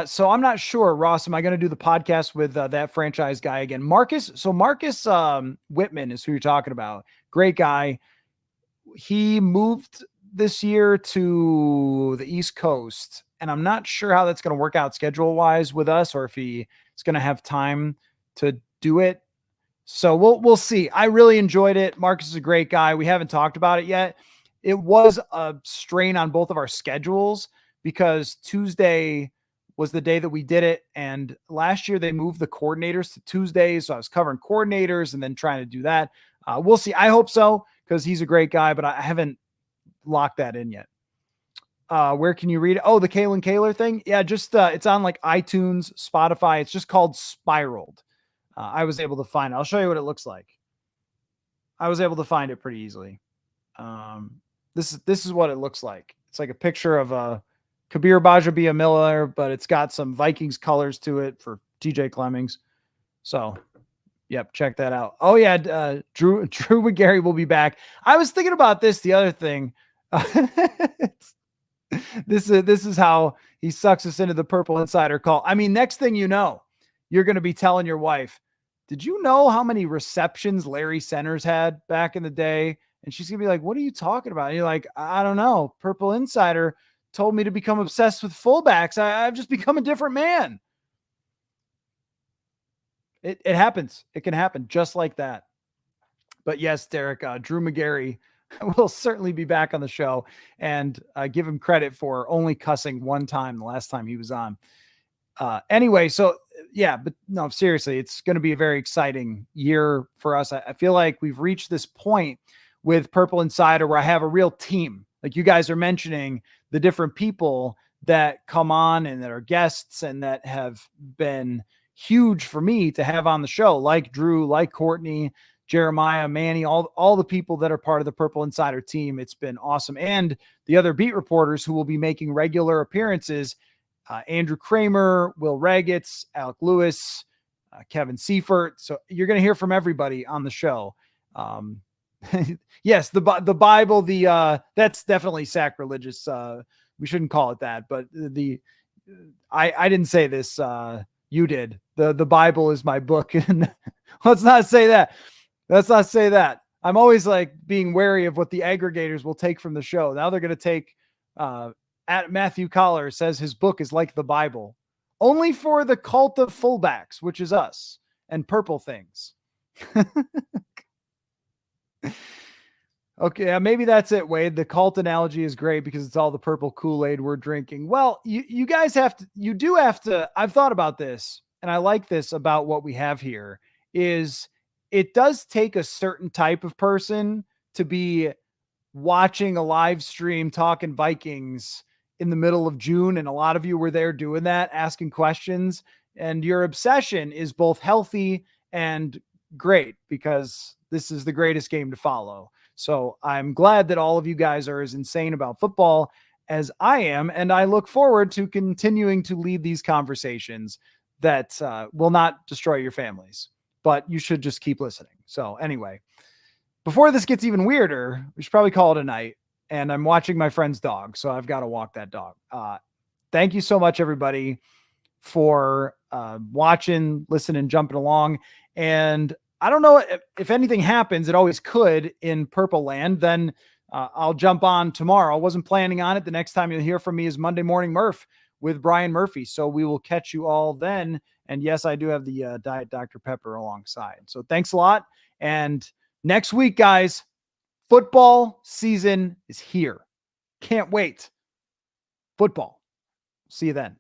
So I'm not sure, Ross, am I going to do the podcast with that franchise guy again? Marcus Whitman is who you're talking about. Great guy. He moved this year to the East Coast, and I'm not sure how that's going to work out schedule-wise with us, or if he is going to have time to do it. So we'll see. I really enjoyed it. Marcus is a great guy. We haven't talked about it yet. It was a strain on both of our schedules because Tuesday was the day that we did it. And last year they moved the coordinators to Tuesdays. So I was covering coordinators and then trying to do that. We'll see. I hope so, because he's a great guy, but I haven't locked that in yet. Where can you read it? Oh, the Kaylin Kaler thing. Yeah, just it's on like iTunes, Spotify. It's just called Spiraled. I was able to find it. I'll show you what it looks like. I was able to find it pretty easily. This is what it looks like. It's like a picture of Kabir Bajabia-Miller, but it's got some Vikings colors to it for TJ Clemmings. So, yep, check that out. Oh yeah, Drew McGarry will be back. I was thinking about this. The other thing, this is how he sucks us into the Purple Insider call. I mean, next thing you know, you're going to be telling your wife, did you know how many receptions Larry Centers had back in the day? And she's going to be like, what are you talking about? And you're like, I don't know. Purple Insider told me to become obsessed with fullbacks. I've just become a different man. It happens. It can happen just like that. But yes, Derek, Drew McGarry will certainly be back on the show, and give him credit for only cussing one time the last time he was on. Anyway, so yeah, but no, seriously, it's going to be a very exciting year for us. I feel like we've reached this point with Purple Insider where I have a real team. Like you guys are mentioning the different people that come on and that are guests and that have been huge for me to have on the show, like Drew, like Courtney, Jeremiah, Manny, all the people that are part of the Purple Insider team. It's been awesome. And the other beat reporters who will be making regular appearances, Andrew Kramer, Will Ragetz, Alec Lewis, Kevin Seifert. So you're going to hear from everybody on the show. Yes, the Bible, that's definitely sacrilegious. We shouldn't call it that, but I didn't say this. You did. The Bible is my book. And let's not say that. Let's not say that. I'm always like being wary of what the aggregators will take from the show. Now they're going to take, at Matthew Coller says his book is like the Bible, only for the cult of fullbacks, which is us and purple things. Okay, maybe that's it, Wade. The cult analogy is great because it's all the purple Kool-Aid we're drinking. Well, you guys do have to, I've thought about this, and I like this about what we have here, is it does take a certain type of person to be watching a live stream talking Vikings in the middle of June. And a lot of you were there doing that, asking questions, and your obsession is both healthy and great because this is the greatest game to follow. So I'm glad that all of you guys are as insane about football as I am. And I look forward to continuing to lead these conversations that will not destroy your families, but you should just keep listening. So anyway, before this gets even weirder, we should probably call it a night. And I'm watching my friend's dog, so I've got to walk that dog. Thank you so much, everybody, for watching, listening, jumping along. And I don't know if anything happens, it always could in Purple Land, then I'll jump on tomorrow. I wasn't planning on it. The next time you'll hear from me is Monday Morning Murph with Brian Murphy. So we will catch you all then. And yes, I do have the Diet Dr. Pepper alongside. So thanks a lot. And next week, guys, football season is here. Can't wait. Football. See you then.